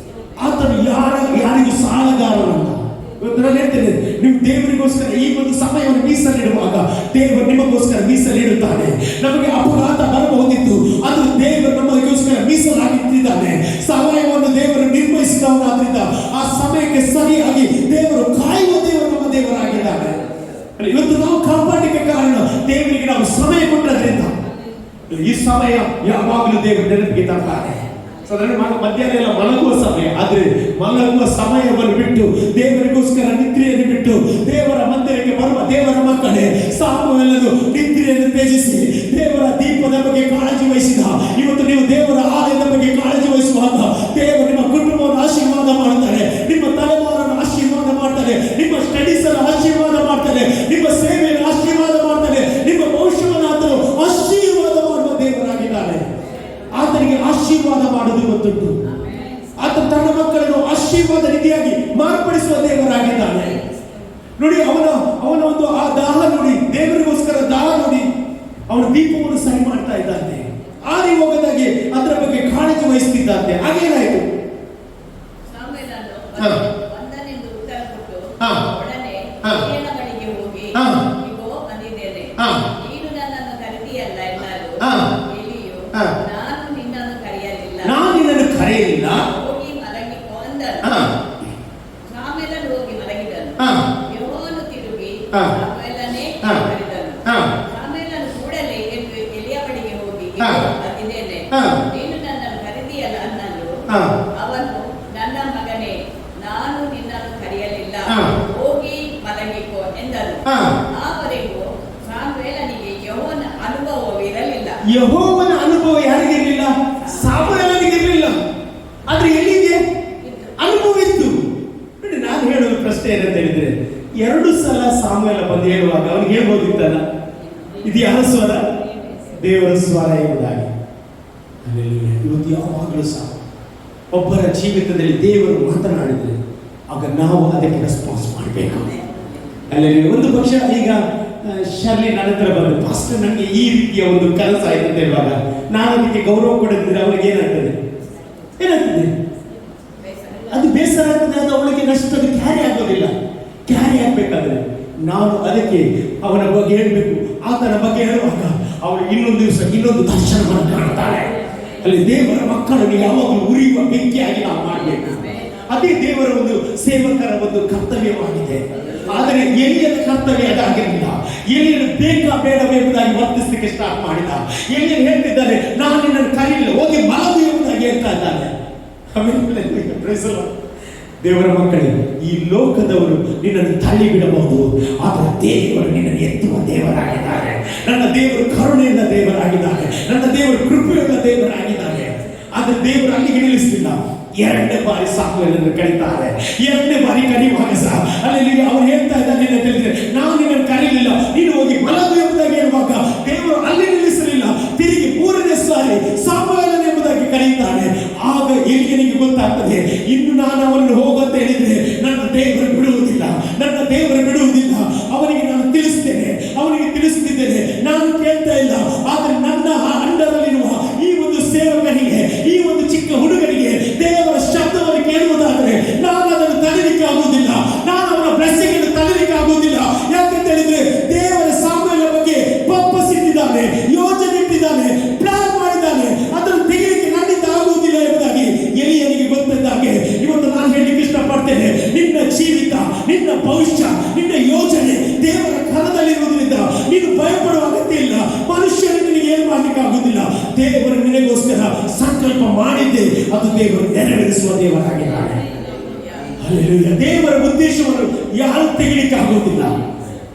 ಆತನು ಯಾರಿಗೂ ಸಾಲಗಾರನಲ್ಲ. ಇವತ್ತು ನಾನು ಹೇಳ್ತೇನೆ, ನೀವು ದೇವರಿಗೋಸ್ಕರ ಈ ಒಂದು ಸಮಯವನ್ನು ಮೀಸಲಿಡುವಾಗ ದೇವರು ನಿಮಗೋಸ್ಕರ ಮೀಸಲಿಡುತ್ತಾನೆ. ನಮಗೆ ಅಪರಾಧ ಬರಬಹುದಿತ್ತು, ಅದು ದೇವರು ನಮಗೋಸ್ಕರ ಮೀಸಲಾಗಿಟ್ಟಿದ್ದಾನೆ. ಸಮಯವನ್ನು ದೇವರು ನಿರ್ವಹಿಸಿದವನಾದ್ರಿಂದ ಆ ಸಮಯಕ್ಕೆ ಸರಿಯಾಗಿ ದೇವರು ಕಾಯುವ ದೇವರು ನಮ್ಮ ದೇವರಾಗಿದ್ದಾನೆ. ಇವತ್ತು ನಾವು ಕಾಪಾಡಲಿಕ್ಕೆ ಕಾರಣ ದೇವರಿಗೆ ನಾವು ಸಮಯ ಕೊಟ್ಟದ್ರಿಂದ. ಈ ಸಮಯ ಯಾವಾಗಲೂ ದೇವರು ನೆನಪಿಗೆ ತರ್ತಾನೆ. ಸಾಧಾರಣ ಮಧ್ಯಾಹ್ನ ಎಲ್ಲ ಮಲಗುವ ಸಮಯ, ಆದ್ರೆ ಮಲಗುವ ಸಮಯವನ್ನು ಬಿಟ್ಟು ದೇವರಿಗೋಸ್ಕರ ನಿದ್ರೆಯನ್ನು ಬಿಟ್ಟು ದೇವರ ಮಂದಿರಕ್ಕೆ ಬರುವ ದೇವರ ಮಕ್ಕಳೇ, ಸಾಮುವೇಲನು ನಿದ್ರೆಯನ್ನು ತ್ಯಜಿಸಿ ದೇವರ ದೀಪದ ಬಗ್ಗೆ ಕಾಳಜಿ ವಹಿಸಿದ. ಇವತ್ತು ನೀವು ದೇವರ ಆಲಯದ ಬಗ್ಗೆ ಕಾಳಜಿ ವಹಿಸುವಾಗ ದೇವರು ನಿಮ್ಮ ಕುಟುಂಬವನ್ನು ಆಶೀರ್ವಾದ ಮಾಡ್ತಾರೆ, ನಿಮ್ಮ ತಲೆಮಾರನ್ನು ಆಶೀರ್ವಾದ ಮಾಡ್ತಾರೆ, ನಿಮ್ಮ ಸ್ಟಡೀಸ್ ಅನ್ನು ಆಶೀರ್ವಾದ ಮಾಡ್ತಾರೆ, ನಿಮ್ಮ ಸೇವೆಯನ್ನು ಆಶೀರ್ವಾದ ಮಾಡ್ತಾರೆ, ನಿಮ್ಮ ಭವಿಷ್ಯವನ್ನು ಆತನು ಆಶೀರ್ವಾದ ಮಾಡುವ ದೇವರಾಗಿದ್ದಾನೆ. ಆತನಿಗೆ ಆಶೀರ್ವಾದ ಮಾಡುವುದು ಗೊತ್ತುಂಟು. ಆತ ತನ್ನ ಮಕ್ಕಳನ್ನು ಆಶೀರ್ವಾದ ನಿಧಿಯಾಗಿ ಮಾರ್ಪಡಿಸುವ ದೇವರಾಗಿದ್ದಾನೆ. ನೋಡಿ, ಅವನ ಒಂದು ಆ ದಾಹ ನೋಡಿ, ದೇವರಿಗೋಸ್ಕರ ದಾಹ ನೋಡಿ, ಅವನ ದೀಪವನ್ನು ಸರಿ ಮಾಡ್ತಾ ಇದ್ದಾನೆ. ಆರಿ ಹೋಗದಾಗೆ ಅದರ ಬಗ್ಗೆ ಕಾಳಜಿ ವಹಿಸ್ತಿದ್ದಾನೆ. ಹಾಗೇನಾಯ್ತು? ಒಂದನೆಂದು ಉತ್ತರ ಕೊಟ್ಟು ಹಾ. ಒಡನೆ ಹಾ. ಹಿರಿಯನ ಬಳಿಗೆ ಹೋಗಿ, ಹಾ. ಇಗೋ ಬಂದಿದ್ದೇನೆ, ಹಾ. ನೀನು ನನ್ನನ್ನು ಕರೆದಿಯಲ್ಲ ಎಂದರು. ಹಾ. ಎಲಿಯು, ಹಾ. ನಾನು ನಿನ್ನನ್ನು ಕರೆಯಲಿಲ್ಲ, ನಾನು ನಿನ್ನನ್ನು ಕರೆಯಲಿಲ್ಲ. ಹೋಗಿ ಮಲಗಿಕೋ ಅಂದನು. ಹಾ. ಸಾಮುವೇಲನು ಹೋಗಿ ಮಲಗಿದನು. ಹಾ. ಯೆಹೋವನು ತಿರುಗಿ ಹಾ. ಸಾಮುವೇಲನೇ ಹಾ. ಕರೆದನು. ಹಾ. ಸಾಮುವೇಲನು ಕೂಡಲೇ ಎದ್ದು ಎಲಿಯ ಬಳಿಗೆ ಹೋಗಿ, ಹಾ. ಇಗೋ ಬಂದಿದ್ದೇನೆ, ಹಾ. ನೀನು ನನ್ನನ್ನು ಕರೆದಿಯಲ್ಲ ಅನ್ನಲು. ಹಾ. ಅವನು, ನನ್ನ ಮಗನೇ, ನಾನು ನಿನ್ನನ್ನು ಕರೆಯಲಿಲ್ಲ, ಹಾ. ಹೋಗಿ ಮಲಗಿಕೋ ಎಂದನು. ಹಾ. ಆವರೆಗೂ ಸಾಮುವೇಲನಿಗೆ ಯೆಹೋವನ ಅನುಭವವಿರಲಿಲ್ಲ. ಯೆಹೋವನ ಅನುಭವ ಯಾರಿಗಿರಲಿಲ್ಲ? ಸಾಮುವೇಲನಿಗಿರಲಿಲ್ಲ. ಆದ್ರೆ ಎಲ್ಲಿಗೆ ಅನುಭವ ಇತ್ತು. ನೋಡಿ, ನಾನು ಹೇಳುವ ಪ್ರಶ್ನೆ ಏನಂತ ಹೇಳಿದ್ರೆ, 2 ಸಲ ಸಾಮುವೇಲ ಬಂದು ಹೇಳುವಾಗ ಅವನಿಗೆ ಹೇಳ್ಬೋದಿತ್ತಲ್ಲ, ಇದು ಯಾರ ಸ್ವರ? ದೇವರ ಸ್ವರ ಎಂಬುದಾಗಿ. ಇವತ್ತು ಯಾವಾಗಲೂ ಸಹ ಒಬ್ಬರ ಜೀವಿತದಲ್ಲಿ ದೇವರು ಮಾತನಾಡಿದ್ರೆ ಆಗ ನಾವು ಅದಕ್ಕೆ ರೆಸ್ಪಾನ್ಸ್ ಮಾಡಬೇಕು. ಅಲ್ಲಿ ಒಂದು ಪಕ್ಷ ಈಗ ಶರ್ಲಿ ನನ್ನ ಹತ್ರ ಬಂದು, ಪಾಸ್ಟರ್ ನನಗೆ ಈ ರೀತಿಯ ಒಂದು ಕೆಲಸ ಆಯ್ತು ಅಂತ ಹೇಳುವಾಗ ನಾನು ಅದಕ್ಕೆ ಗೌರವ ಕೊಡದಿದ್ರೆ ಅವಳಿಗೆ ಏನಾಗ್ತದೆ? ಅದು ಬೇಸರ ಆಗ್ತದೆ. ಅದು ಅವಳಿಗೆ ನಷ್ಟ, ಅದು ಕ್ಯಾರಿ ಆಗೋದಿಲ್ಲ. ಕ್ಯಾರಿ ಆಗ್ಬೇಕಾದ್ರೆ ನಾನು ಅದಕ್ಕೆ ಅವನ ಬಗ್ಗೆ ಹೇಳ್ಬೇಕು. ಆತನ ಬಗ್ಗೆ ಹೇಳುವಾಗ ಅವಳು ಇನ್ನೊಂದು ದಿವಸ ಇನ್ನೊಂದು ದರ್ಶನವನ್ನು ಕಾಣ್ತಾಳೆ. ಅಲ್ಲಿ ದೇವರ ಮಕ್ಕಳನ್ನು ಯಾವಾಗಲೂ ಉರಿಯುವ ಬೆಂಕಿಯಾಗಿ ನಾವು ಮಾಡಬೇಕು. ಅದೇ ದೇವರ ಒಂದು ಸೇವಕರ ಒಂದು ಕರ್ತವ್ಯವಾಗಿದೆ. ಆದರೆ ಎಲಿಯನ ಕರ್ತವ್ಯ ಅದಾಗಿರಲಿಲ್ಲ. ಎಲಿಯನು ಬೇಕಾ ಬೇಡವೇ ಎಂಬುದಾಗಿ ವರ್ತಿಸಲಿಕ್ಕೆ ಸ್ಟಾರ್ಟ್ ಮಾಡಿದ. ಎಲಿಯನು ಹೇಳ್ತಿದ್ದಾನೆ, ನಾನು ನಿನ್ನನ್ನು ಕರೀಲಿಲ್ಲ, ಹೋಗಿ ಮಲಗು ಎಂಬುದಾಗಿ ಹೇಳ್ತಾ ಇದ್ದಾನೆ. ದೇವರ ಮಕ್ಕಳೇ, ಈ ಲೋಕದವರು ನಿನ್ನನ್ನು ತಳ್ಳಿ ಬಿಡಬಹುದು, ಆದರೆ ದೇವರು ನಿನ್ನನ್ನು ಎತ್ತುವ ದೇವರಾಗಿದ್ದಾರೆ. ನನ್ನ ದೇವರು ಕರುಣೆಯುಳ್ಳ ದೇವರಾಗಿದ್ದಾರೆ. ನನ್ನ ದೇವರು ಕೃಪೆಯುಳ್ಳ ದೇವರಾಗಿದ್ದಾರೆ. ಆದರೆ ದೇವರು ಅಲ್ಲಿಗೆ ನಿಲ್ಲಿಸಲಿಲ್ಲ. 2ನೇ ಬಾರಿ ಸಾಮುವೇಲನನ್ನು ಕರೀತಾರೆ. 2ನೇ ಬಾರಿ ಕರೆಯುವಾಗ ಸಹ ಅಲ್ಲಿ ಅವ್ರು ಹೇಳ್ತಾ ಇದ್ದಾರೆ, ನಿನ್ನ ತಿಳಿದ್ರೆ ನಾನು ನಿನ್ನನ್ನು ಕರೀಲಿಲ್ಲ, ನೀನು ಹೋಗಿ ಮಲಗು ಎಂಬುದಾಗಿ ಹೇಳುವಾಗ ದೇವರು ಅಲ್ಲಿ ನಿಲ್ಲಿಸಲಿಲ್ಲ. ತಿರುಗಿ 3ನೇ ಸಾರಿ ಸಾಮುವೇಲನ ಎಂಬುದಾಗಿ ಕರೆಯುತ್ತಾನೆ. ಆಗ ಎಲಿಯನಿಗೆ ಗೊತ್ತಾಗ್ತದೆ, ಇನ್ನು ನಾನು ಅವನನ್ನು ಹೋಗಂತ ಹೇಳಿದ್ರೆ ನನ್ನ ದೇವರು ಬಿಡುವುದಿಲ್ಲ, ನನ್ನ ದೇವರು ಬಿಡುವುದಿಲ್ಲ. ಅವನಿಗೆ ನಾನು ತಿಳಿಸ್ತೇನೆ, ಅವನಿಗೆ ತಿಳಿಸುತ್ತಿದ್ದೇನೆ, ನಾನು ಕೇಳ್ತಾ ಇಲ್ಲ. ಆದರೆ ನನ್ನ ಅಂಡರಲ್ಲಿರುವ ಈ ಒಂದು ಸೇವಕನಿಗೆ, ಈ ಒಂದು ಚಿಕ್ಕ ಹುಡುಗನಿಗೆ ದೇವರ ಶಬ್ದವನ್ನು ಕೇಳುವುದಾದರೆ ನಾನು ಅದನ್ನು ತಡೆಯಲಿಕ್ಕೆ ಆಗುವುದಿಲ್ಲ, ನಾನು ಅವನ ಬ್ಲೆಸ್ಸಿಂಗ್ ಅನ್ನು ತಡೆಯಲಿಕ್ಕೆ ಆಗುವುದಿಲ್ಲ. ಯಾಕಂತ ಹೇಳಿದ್ರೆ ದೇವರ ಸಾಮುವೇಲನ ಬಗ್ಗೆ ಪರ್ಪಸ್ ಇಟ್ಟಿದ್ದಾನೆ, ಯೋಜನೆ ಇಟ್ಟಿದ್ದಾನೆ, ಪ್ಲಾನ್ ಮಾಡಿದ್ದಾನೆ. ಅದನ್ನು ತೆಗೆಯಲಿಕ್ಕೆ ನನ್ನಿಂದ ಆಗುವುದಿಲ್ಲ ಎಂಬುದಾಗಿ ಎಲಿಯನಿಗೆ ಗೊತ್ತಿದ್ದಾಗೆ ಇವತ್ತು ನಾನು ಹೇಳಲಿಕ್ಕೆ ಇಷ್ಟಪಡ್ತೇನೆ, ನಿನ್ನ ಜೀವಿತ, ನಿನ್ನ ಭವಿಷ್ಯ, ನಿನ್ನ ಯೋಜನೆ ದೇವರ ಕರದಲ್ಲಿರುವುದರಿಂದ ನೀನು ಭಯಪಡುವ ಅಗತ್ಯ ಇಲ್ಲ. ಮನುಷ್ಯರು ನಿನಗೆ ಏನು ಮಾಡಲಿಕ್ಕೆ ಆಗುವುದಿಲ್ಲ. ದೇವರು ನಿನಗೋಸ್ಕರ ಸಂಕಲ್ಪ ಮಾಡಿದ್ದೆ, ಅದು ದೇವರು ನೆರವೇರಿಸುವ ದೇವರಾಗಿದ್ದಾನೆ. ಹಲ್ಲೆಲೂಯಾ. ದೇವರ ಉದ್ದೇಶವನ್ನು ಯಾರು ತೆಗಿಲಿಕ್ಕೆ ಆಗುವುದಿಲ್ಲ.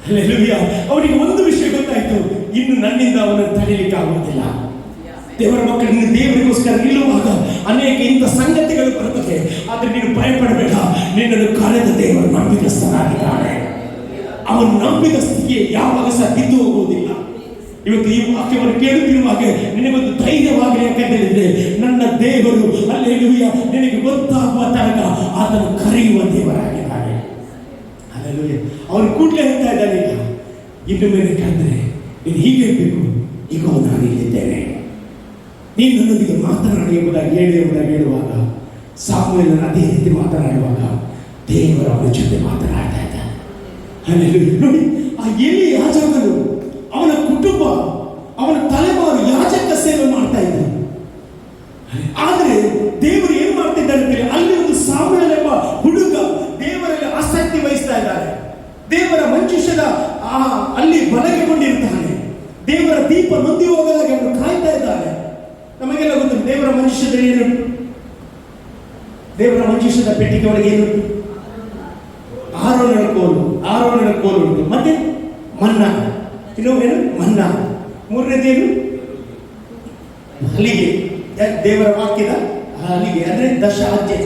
ಹಲ್ಲೆಲೂಯಾ. ಅವನಿಗೆ ಒಂದು ವಿಷಯ ಗೊತ್ತಾಯ್ತು, ಇನ್ನು ನನ್ನಿಂದ ಅವನನ್ನು ತಡೆಯಲಿಕ್ಕೆ ಆಗುವುದಿಲ್ಲ. ದೇವರ ಮಕ್ಕಳು, ನೀನು ದೇವರಿಗೋಸ್ಕರ ನಿಲ್ಲುವಾಗ ಅನೇಕ ಇಂಥ ಸಂಗತಿಗಳು ಬರುತ್ತದೆ. ಆದರೆ ನೀನು ಭಯಪಡಬೇಡ, ನಿನ್ನನ್ನು ಕರೆದ ದೇವರು ನಂಬಿಕಸ್ಥನಾಗಿದ್ದಾನೆ. ಅವನ ನಂಬಿಕಸ್ಥಿತಿಗೆ ಯಾವಾಗ ಸಹ ಬಿದ್ದು ಹೋಗುವುದಿಲ್ಲ. ಇವತ್ತು ಈ ವಾಕ್ಯವನ್ನು ಕೇಳುತ್ತಿರುವಾಗ ನಿನಗೊಂದು ಧೈರ್ಯವಾಗಲಿ. ಯಾಕಂತ ಹೇಳಿದ್ರೆ ನನ್ನ ದೇವರು ಹಲ್ಲೆಲೂಯಾ ನಿನಗೆ ಗೊತ್ತಾಗುವ ತನಕ ಆತನು ಕರೆಯುವ ದೇವರಾಗಿದ್ದಾನೆ. ಹಲ್ಲೆಲೂಯಾ. ಅವನು ಕೂಡಲೇ ಹೇಳ್ತಾ ಇದ್ದಾನೆ, ಈಗ ಇನ್ನು ಮೇಲೆ ಕಂಡ್ರೆ ನೀನು ಹೀಗೆ ಇರಬೇಕು, ಈಗ ನಾನು ಇಲ್ಲಿದ್ದೇನೆ, ನೀನು ನನ್ನೊಂದಿಗೆ ಮಾತನಾಡಿ ಎಂಬುದಾಗಿ ಹೇಳುವಾಗ ಸಾಮುವೇಲನ ಅದೇ ರೀತಿ ಮಾತನಾಡುವಾಗ ದೇವರು ಅವನ ಜೊತೆ ಮಾತನಾಡ್ತಾ ಇದ್ದಾನೆ. ಹಲ್ಲೆಲೂಯಾ. ನೋಡಿ, ಆ ಎಲಿ ಯಾಜಕನು, ಅವನ ಕುಟುಂಬ, ಅವನ ತಲೆಮಾರು ಯಾಜಕ ಸೇವೆ ಮಾಡ್ತಾ ಇದ್ರು. ಆದರೆ ದೇವರು ಏನ್ ಮಾಡ್ತಿದ್ದಾರೆ, ಅಲ್ಲಿ ಒಂದು ಸಾಮುವೇಲ ಎಂಬ ಹುಡುಗ ದೇವರಲ್ಲಿ ಆಸಕ್ತಿ ವಹಿಸ್ತಾ ಇದ್ದಾರೆ. ದೇವರ ಮಂಜೂಷದ ಅಲ್ಲಿ ಬಲಗೆಗೊಂಡಿರ್ತಾನೆ. ದೇವರ ದೀಪ ನೊಂದಿ ಹೋಗಲಾಗಿ ಅವನು ಕಾಯ್ತಾ ಇದ್ದಾನೆ. ನಮಗೆಲ್ಲ ಗೊತ್ತು ದೇವರ ಮನುಷ್ಯದಲ್ಲಿ ಏನು ದೇವರ ಮಂಜೂಷದ ಪೆಟ್ಟಿಗೆ ಒಳಗೆ ಏನುಂಟು? ಆರೋನನ ಕೋಲು ಉಂಟು. ಮತ್ತೆ ಮನ್ನಾ, ಇನ್ನೊಂದೇನು ಮನ್ನಾ. ಮೂರನೇದೇನು? ಹಲಿಗೆ, ದೇವರ ವಾಕ್ಯದ ಹಲಿಗೆ ಅಂದ್ರೆ ದಶ ಆಜ್ಞೆ.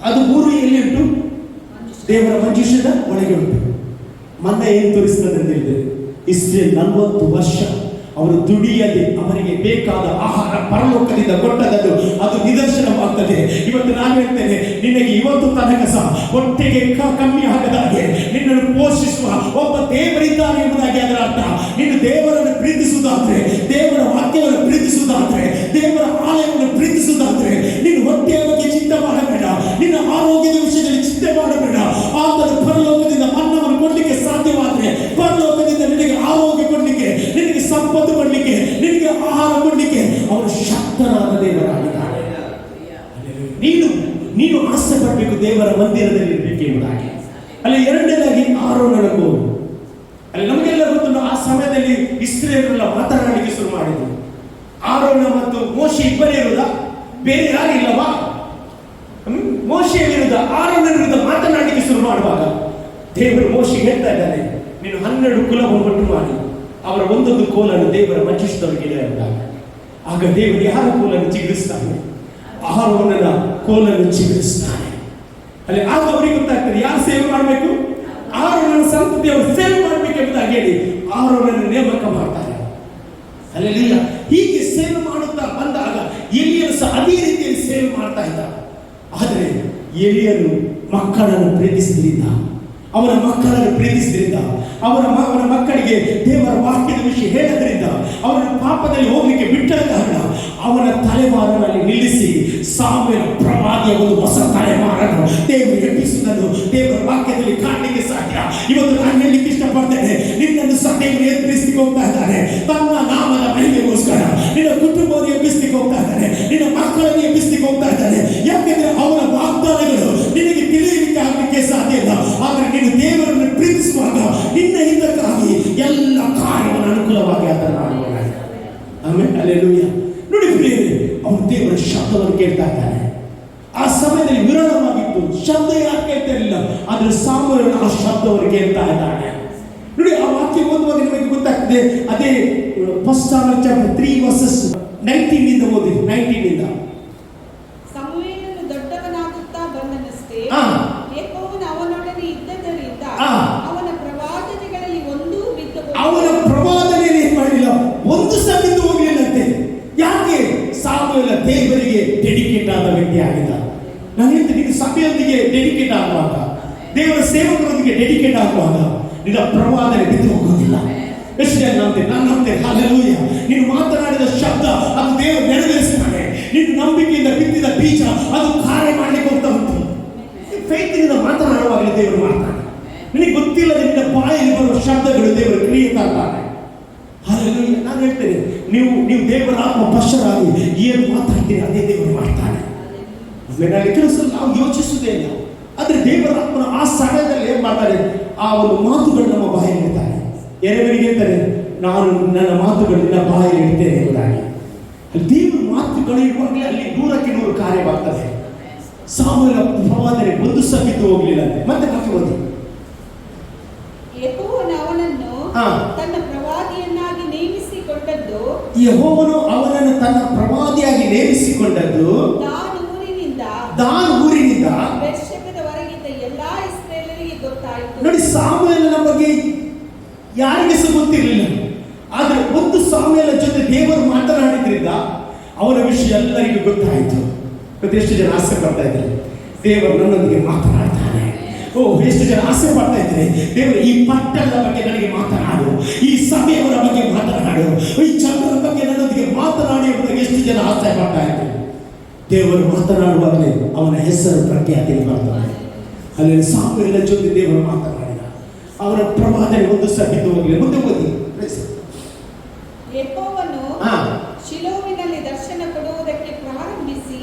ಅದು ಮೂರು ಎಲ್ಲಿ ಉಂಟು? ದೇವರ ಮಂಜೂಷದ ಒಳಗೆ ಉಂಟು. ಮನ್ನ ಏನು ತೋರಿಸ್ತದೆ ಅಂತ ಹೇಳಿದ್ರೆ, ಇಸ್ರೇಲ್ 40 ವರ್ಷ ಅವರು ದುಡಿಯದೆ ಅವರಿಗೆ ಬೇಕಾದ ಆಹಾರ ಪರಲೋಕದಿಂದ ಕೊಟ್ಟದ್ದು ಅದು ನಿದರ್ಶನವಾಗ್ತದೆ. ಇವತ್ತು ನಾನು ಹೇಳ್ತೇನೆ, ನಿನಗೆ ಇವತ್ತು ತನಕ ಸಹ ಹೊಟ್ಟೆಗೆ ಕಮ್ಮಿ ಆಗದ ಹಾಗೆ ನಿನ್ನನ್ನು ಪೋಷಿಸುವ ಒಬ್ಬ ದೇವರಿದ್ದಾನೆ ಎಂಬುದಾಗಿ ಅದರ ಅರ್ಥ. ನೀನು ದೇವರನ್ನು ಪ್ರೀತಿಸುವುದಾದ್ರೆ, ದೇವರ ವಾಕ್ಯವನ್ನು ಪ್ರೀತಿಸುವುದಾದ್ರೆ, ದೇವರ ಆಲಯವನ್ನು ಪ್ರೀತಿಸುವುದಾದ್ರೆ, ನೀನು ಹೊಟ್ಟೆಯ ಬಗ್ಗೆ ಚಿಂತೆ ಮಾಡಬೇಡ, ನಿನ್ನ ಆರೋಗ್ಯದ ವಿಷಯದಲ್ಲಿ ಚಿಂತೆ ಮಾಡಬೇಡ. ಆತನು ಪರಲೋಕದಿಂದ ಅನ್ನವನ್ನು ಕೊಡ್ಲಿಕ್ಕೆ ಸಾಧ್ಯವಾದ್ರೆ, ಪರಲೋಕದಿಂದ ನಿನಗೆ ಆರೋಗ್ಯ ಕೊಡ್ಲಿಕ್ಕೆ, ನಿನಗೆ ಸಂಪತ್ತು ಕೊಡ್ಲಿಕ್ಕೆ, ನಿನಗೆ ಆಹಾರ ಕೊಡ್ಲಿಕ್ಕೆ ಅವನು ಶಕ್ತನಾದ ದೇವರಾಗಿದ್ದಾನೆ. ನೀನು ಆಸೆ ಪಡಬೇಕು ದೇವರ ಮಂದಿರದಲ್ಲಿ ಇರಬೇಕು ಎಂಬುದಾಗಿ. ಅಲ್ಲಿ ಎರಡನೇದಾಗಿ ಆರೋನನ ಕೋಲು. ಅಲ್ಲಿ ನಮಗೆಲ್ಲ ಗೊತ್ತುಂಟು, ಆ ಸಮಯದಲ್ಲಿ ಇಸ್ರೇಲರೆಲ್ಲ ಮಾತನಾಡಲಿಕ್ಕೆ ಶುರು ಮಾಡಿದ್ರು. ಆರೋನ ಮತ್ತು ಮೋಶೆ ಇಬ್ಬರೇ ಇರುವುದಾ? ಬೇರೆ ಯಾರಿಲ್ಲವಾ? ಮೋಶೆಯ ವಿರುದ್ಧ ಆರೋನ ವಿರುದ್ಧ ಮಾತನಾಡಲಿಕ್ಕೆ ಶುರು ಮಾಡುವಾಗ ದೇವರು ಮೋಶೆಗೆ ಹೇಳ್ತಾ ಇದ್ದಾನೆ, ನೀನು 12 ಕುಲವನ್ನು ಒಟ್ಟು ಮಾಡಿ ಅವರ ಒಂದೊಂದು ಕೋಲನ್ನು ದೇವರ ಮಂಜೂಷದವರಿಗೆ ಇಡಲಾಗ. ಆಗ ದೇವರು ಯಾರ ಕೋಲನ್ನು ಚಿಗುರಿಸ್ತಾನೆ? ಆರೋನನ ಕೋಲನ್ನು ಚಿಗುರಿಸ್ತಾನೆ. ಅಲ್ಲಿ ಆಗ ಅವರಿಗೆ ಗೊತ್ತಾಗ್ತದೆ ಯಾರು ಸೇವೆ ಮಾಡಬೇಕು, ಆರೋನನ ಸಂತತಿಯವರು ಸೇವೆ ಮಾಡಬೇಕೆಂಬುದಾಗಿ ಹೇಳಿ ಆರೋನನ್ನು ನೇಮಕ ಮಾಡ್ತಾರೆ. ಅಲ್ಲೆಲ್ಲ ಹೀಗೆ ಸೇವೆ ಮಾಡುತ್ತಾ ಬಂದಾಗ ಎಲಿಯನು ಸಹ ಅದೇ ರೀತಿಯಲ್ಲಿ ಸೇವೆ ಮಾಡ್ತಾ ಇದ್ದ. ಆದರೆ ಎಲಿಯನು ಮಕ್ಕಳನ್ನು ಪ್ರೀತಿಸಿದ್ರಿಂದ, ಅವನ ಮಕ್ಕಳನ್ನು ಪ್ರೀತಿಸಿದ್ರಿಂದ, ಅವನ ಮಕ್ಕಳಿಗೆ ದೇವರ ವಾಕ್ಯದ ವಿಷಯ ಹೇಳೋದ್ರಿಂದ, ಅವರನ್ನು ಪಾಪದಲ್ಲಿ ಹೋಗ್ಲಿಕ್ಕೆ ಬಿಟ್ಟ ಕಾರಣ ಅವನ ತಲೆಮಾರಿನಲ್ಲಿ ನಿಲ್ಲಿಸಿ ಸಾಮುವೇಲ ಪ್ರವಾದಿಯ ಒಂದು ಹೊಸ ತಲೆಮಾರನ್ನು ದೇವರು ಎಬ್ಬಿಸುವುದನ್ನು ದೇವರ ವಾಕ್ಯದಲ್ಲಿ ಕಾಣಲಿಕ್ಕೆ ಸಾಧ್ಯ. ಇವತ್ತು ನಾನು ಹೇಳಲಿಕ್ಕೆ ಇಷ್ಟಪಡ್ತೇನೆ, ನಿನ್ನನ್ನು ಸಹ ದೇವರು ಎಬ್ಬಿಸಲಿಕ್ಕೆ ಹೋಗ್ತಾ ಇದ್ದಾನೆ. ತನ್ನ ನಾಮದ ಮಹಿಮೆಗೋಸ್ಕರ ನಿನ್ನ ಕುಟುಂಬವನ್ನು ಎಬ್ಬಿಸಲಿಕ್ಕೆ ಹೋಗ್ತಾ ಇದ್ದಾನೆ, ನಿನ್ನ ಮಕ್ಕಳನ್ನು ಎಬ್ಬಿಸಲಿಕ್ಕೆ ಹೋಗ್ತಾ ಇದ್ದಾನೆ. ಯಾಕೆಂದ್ರೆ ಅವನ ವಾಗ್ದಾನಗಳು ನಿನಗೆ ತಿಳಿಯಲಿಕ್ಕೆ ಆಗಲಿಕ್ಕೆ ಸಾಧ್ಯ ಇಲ್ಲ. ಆದರೆ ನೀನು ದೇವರನ್ನು ಪ್ರೀತಿಸುವಾಗ ನಿನ್ನ ಹಿತಕ್ಕಾಗಿ ಎಲ್ಲ ಕಾರ್ಯವನ್ನು ಅನುಕೂಲವಾಗಿ ಅದನ್ನು ಮಾಡುವಾಗ. ಆಮೇಲೆ ಹಲ್ಲೆಲೂಯಾ. ನೋಡಿ ಪ್ರಿಯರೇ, ಅವನು ದೇವರ ಶಬ್ದವನ್ನು ಕೇಳ್ತಾ ಇದ್ದಾನೆ. ಆ ಸಮಯದಲ್ಲಿ ವಿರಳವಾಗಿತ್ತು, ಶಬ್ದ ಯಾರು ಕೇಳ್ತಾ ಇರಲಿಲ್ಲ, ಆದರೆ ಸಾಮುವೇಲನು ಆ ಶಬ್ದವನ್ನು ಕೇಳ್ತಾ ಇದ್ದಾನೆ. ನೋಡಿ ಆ ವಾಕ್ಯ ಓದುವಾಗ ನಿಮಗೆ ಗೊತ್ತಾಗ್ತದೆ. ಅದೇ 1 Samuel chapter 3 verses 19 ಇಂದ ಓದಿ. 19 ಇಂದ ಸಮುವೇಲನು ದೊಡ್ಡವನಾಗುತ್ತಾ ಬಂದನಷ್ಟೇ ಯೆಹೋವನು ಅವನೊಡನೆ ಇದ್ದದರಿಂದ ಅವನ ಪ್ರವಾದನೆಗಳಲ್ಲಿ ಒಂದೂ ಬಿದ್ದು ಅವನ ಪ್ರವಾದನೆಯಲ್ಲಿ ಏನು ಮಾಡಲಿಲ್ಲ, ಒಂದು ಸಹ ಬಿದ್ದು ಹೋಗಲಿಲ್ಲಂತೆ. ಯಾಕೆ? ಸಾಮುವೇಲ ದೇವರಿಗೆ ಡೆಡಿಕೇಟ್ ಆದ ವ್ಯಕ್ತಿ ಆಗಿದ್ದ. ನಾನು ಹೇಳ್ತೀನಿ, ನೀನು ಸಭೆಯೊಂದಿಗೆ ಡೆಡಿಕೇಟ್ ಆಗುವಾಗ, ದೇವರ ಸೇವಕರೊಂದಿಗೆ ಡೆಡಿಕೇಟ್ ಆಗುವಾಗ ನಿನ್ನ ಪ್ರವಾದನೆ ಬಿದ್ದು ಹೋಗೋದಿಲ್ಲ. ಎಷ್ಟು ಜನ ನಂಬ್ತೇನೆ? ನಾನು ನಂಬ್ತೇನೆ. ಹಲ್ಲೆಲೂಯಾ. ನೀನು ಮಾತನಾಡಿದ ಶಬ್ದ ಅದು ದೇವರು ನೆರವೇರಿಸ್ತಾನೆ. ನೀನು ನಂಬಿಕೆಯಿಂದ ಬಿತ್ತಿದ ಬೀಜ ಅದು ಕಾರ್ಯ ಮಾಡಲಿಕ್ಕೆ ಹೋಗ್ತಾ ಉಂಟು. ಫೇತ್ನಿಂದ ಮಾತನಾಡುವಾಗಲೇ ದೇವರು ಮಾಡ್ತಾನೆ. ನಿನಗೆ ಗೊತ್ತಿಲ್ಲದೆ ನಿನ್ನ ಬಾಯಲ್ಲಿ ಬರುವ ಶಬ್ದಗಳು ದೇವರು ಕ್ರಿಯೆ ತರ್ತಾನೆ. ಹಲ್ಲೆಲೂಯಾ. ನಾನು ಹೇಳ್ತೇನೆ, ನೀವು ದೇವರ ಆತ್ಮ ಪಶ್ಚರಾಗಿ ಏನು ಮಾತಾಡ್ತೀರಿ ಅದೇ ದೇವರು ಮಾಡ್ತಾನೆ. ಕೆಲಸ ನಾವು ಯೋಚಿಸುವುದೇ ಇಲ್ಲ, ಆದ್ರೆ ದೇವರ ಆತ್ಮನ ಆ ಸಮಯದಲ್ಲಿ ಏನ್ ಮಾಡ್ತಾರೆ, ಆ ಒಂದು ಮಾತುಗಳು ನಮ್ಮ ಬಾಯಲ್ಲಿ ಇಡ್ತಾನೆ. ಎರವರಿಗೆ ಹೇಳ್ತಾರೆ, ನಾನು ನನ್ನ ಮಾತುಗಳು ನಿನ್ನ ಬಾಯಲ್ಲಿ ಇಡ್ತೇನೆ ಎಂಬುದಾಗಿ. ದೇವರ ಮಾತುಗಳು ಇರುವಾಗಲೇ ಅಲ್ಲಿ 100ಕ್ಕೆ 100 ಕಾರ್ಯವಾಗ್ತದೆ. ಸಾಮುವೇಲ ಪ್ರವಾದನೆ ಒಂದು ಸಹ ಬಿದ್ದು ಹೋಗ್ಲಿಲ್ಲ. ಮತ್ತೆ ಬಾಕಿ ಓದಿ. ಯೆಹೋವನು ಅವನನ್ನು ತನ್ನ ಪ್ರವಾದಿಯನ್ನಾಗಿ ನೇಮಿಸಿಕೊಂಡದ್ದು, ಯೆಹೋವನು ಅವನನ್ನು ತನ್ನ ಪ್ರವಾದಿಯಾಗಿ ನೇಮಿಸಿಕೊಂಡದ್ದು ದಾನ್ ಊರಿನಿಂದ ಬೆರ್ಷೆಬದವರೆಗಿದ್ದ ಎಲ್ಲಾ ಇಸ್ರಾಯೇಲರಿಗೆ ಗೊತ್ತಾಯಿತು. ನೋಡಿ, ಸಾಮುವೇಲನ ಬಗ್ಗೆ ಯಾರಿಗೆ ಸಹ ಗೊತ್ತಿರಲಿಲ್ಲ. ಆದ್ರೆ ಒಂದು ಸಾಮುವೇಲನ ಜೊತೆ ದೇವರು ಮಾತನಾಡಿದ್ರಿಂದ ಅವನ ವಿಷಯ ಎಲ್ಲರಿಗೂ ಗೊತ್ತಾಯಿತು. ಮತ್ತೆ ಎಷ್ಟು ಜನ ಆಸೆ ಪಡ್ತಾ ಇದ್ದಾರೆ, ದೇವರು ನನ್ನೊಂದಿಗೆ ಮಾತನಾಡ್ತಾನೆ. ಎಷ್ಟು ಜನ ಆಸೆ ಪಡ್ತಾ ಇದ್ದಾರೆ, ದೇವರು ಈ ಪಟ್ಟಣದ ಬಗ್ಗೆ ನನಗೆ ಮಾತನಾಡು, ಈ ಸಭೆಯವರ ಬಗ್ಗೆ ಮಾತನಾಡು, ಈ ಜನರ ಬಗ್ಗೆ ನನ್ನೊಂದಿಗೆ ಮಾತನಾಡಿ ಎಂಬುದಾಗಿ ಎಷ್ಟು ಜನ ಆಸೆ ಪಡ್ತಾ ಇದ್ದಾರೆ. ದೇವರು ಮಾತನಾಡುವಾಗಲೇ ಅವನ ಹೆಸರು ಪ್ರಖ್ಯಾತಿಗೆ ಬರ್ತದೆ. ಅಲ್ಲಿ ಸಾಮುವೇಲನ ಜೊತೆ ದೇವರು ಮಾತನಾಡಿದ, ಅವರ ಪ್ರವಾದನೆ ಒಂದು ಸಹ ಬಿದ್ದು ಹೋಗಲಿ. ಮುಂದೆ ಓದಿ. ಯೆಹೋವನು ಶಿಲೋವಿನಲ್ಲಿ ದರ್ಶನ ಕೊಡುವುದಕ್ಕೆ ಪ್ರಾರಂಭಿಸಿ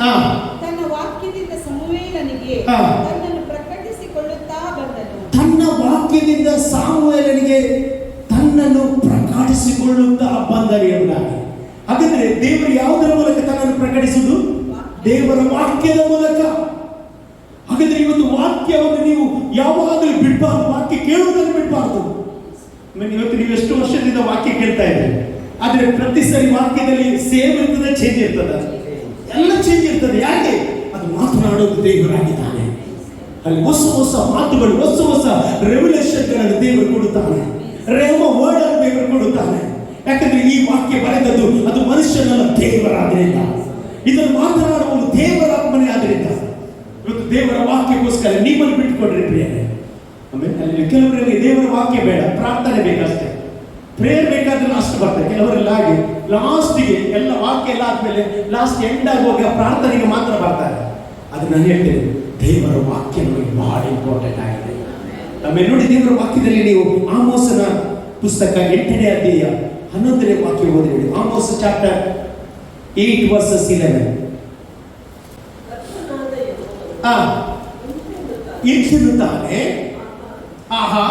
ತನ್ನ ವಾಕ್ಯದಿಂದ ಸಮುವೇಲನಿಗೆ ತನ್ನನ್ನು ಪ್ರಕಟಿಸಿಕೊಳ್ಳುತ್ತಾ ಬಂದನು. ತನ್ನ ವಾಕ್ಯದಿಂದ ಸಾಮುವೇಲನಿಗೆ ತನ್ನನ್ನು ಪ್ರಕಟಿಸಿಕೊಳ್ಳುತ್ತಾ ಬಂದನು ಎಂಬುದಾಗಿ. ಹಾಗಾದ್ರೆ ದೇವರು ಯಾವುದರ ಮೂಲಕ ತನ್ನನ್ನು ಪ್ರಕಟಿಸುವುದು? ದೇವರ ವಾಕ್ಯದ ಮೂಲಕ. ಹಾಗಾದ್ರೆ ಇವತ್ತು ವಾಕ್ಯವನ್ನು ನೀವು ಯಾವಾಗಲೂ ಬಿಡಬಾರ್ದು, ವಾಕ್ಯ ಕೇಳುವುದನ್ನು ಬಿಡಬಾರ್ದು. ಇವತ್ತು ನೀವು ಎಷ್ಟು ವರ್ಷದಿಂದ ವಾಕ್ಯ ಕೇಳ್ತಾ ಇದ್ದೀರಿ, ಆದ್ರೆ ಪ್ರತಿ ಸರಿ ವಾಕ್ಯದಲ್ಲಿ ಸೇಮ್ ಇರ್ತದೆ, ಚೇಂಜ್ ಇರ್ತದೆ, ಎಲ್ಲ ಚೇಂಜ್ ಇರ್ತದೆ. ಯಾಕೆ? ಅದು ಮಾತನಾಡೋದು ದೇವರಾಗಿದ್ದಾನೆ. ಅಲ್ಲಿ ಹೊಸ ಹೊಸ ಮಾತುಗಳು, ಹೊಸ ಹೊಸ ರೆವಲ್ಯೂಷನ್ಗಳನ್ನು ದೇವರು ಕೊಡುತ್ತಾನೆ, ರೇಮ ವರ್ಡ್ ಅನ್ನು ದೇವರು ಕೊಡುತ್ತಾನೆ. ಯಾಕಂದ್ರೆ ಈ ವಾಕ್ಯ ಬರೆದದ್ದು ಅದು ಮನುಷ್ಯನಲ್ಲ, ದೇವರಾದ್ರಿಂದ. ಇದನ್ನು ಮಾತನಾಡುವುದು ದೇವರ ಆತ್ಮನೇ ಆದ್ರಿಂದ ಇವತ್ತು ದೇವರ ವಾಕ್ಯಕ್ಕೋಸ್ಕರ ನಿಮ್ಮನ್ನು ಬಿಟ್ಟುಕೊಡ್ರಿ ಪ್ರಿಯರೇ. ಆಮೇಲೆ ಅಲ್ಲಿ ಕೆಲವರಿಗೆ ದೇವರ ವಾಕ್ಯ ಬೇಡ, ಪ್ರಾರ್ಥನೆ ಬೇಕಷ್ಟೇ, ಪ್ರೇಯರ್ ಬೇಕಾದ್ರೆ ಲಾಸ್ಟ್ ಬರ್ತಾರೆ. ಕೆಲವರೆಲ್ಲ ಹಾಗೆ ಲಾಸ್ಟಿಗೆ ಎಲ್ಲ ವಾಕ್ಯ ಎಲ್ಲ ಆದ್ಮೇಲೆ ಲಾಸ್ಟ್ ಎಂಡ್ ಆಗುವಾಗ ಪ್ರಾರ್ಥನೆಗೆ ಮಾತ್ರ ಬರ್ತಾರೆ. ಅದು ನಾನು ಹೇಳ್ತೇನೆ, ದೇವರ ವಾಕ್ಯ ನಮಗೆ ಬಹಳ ಇಂಪಾರ್ಟೆಂಟ್ ಆಗಿದೆ. ಆಮೇಲೆ ನೋಡಿ, ದೇವರ ವಾಕ್ಯದಲ್ಲಿ ನೀವು ಆಮೋಸನ ಪುಸ್ತಕ 8ನೇ ಅಧ್ಯಾಯ 11ನೇ ವಾಕ್ಯ ಓದಿ ನೋಡಿ. Amos chapter 8 versus 11. ಇಂತಿರುತ್ತಾನೆ, ಆಹಾ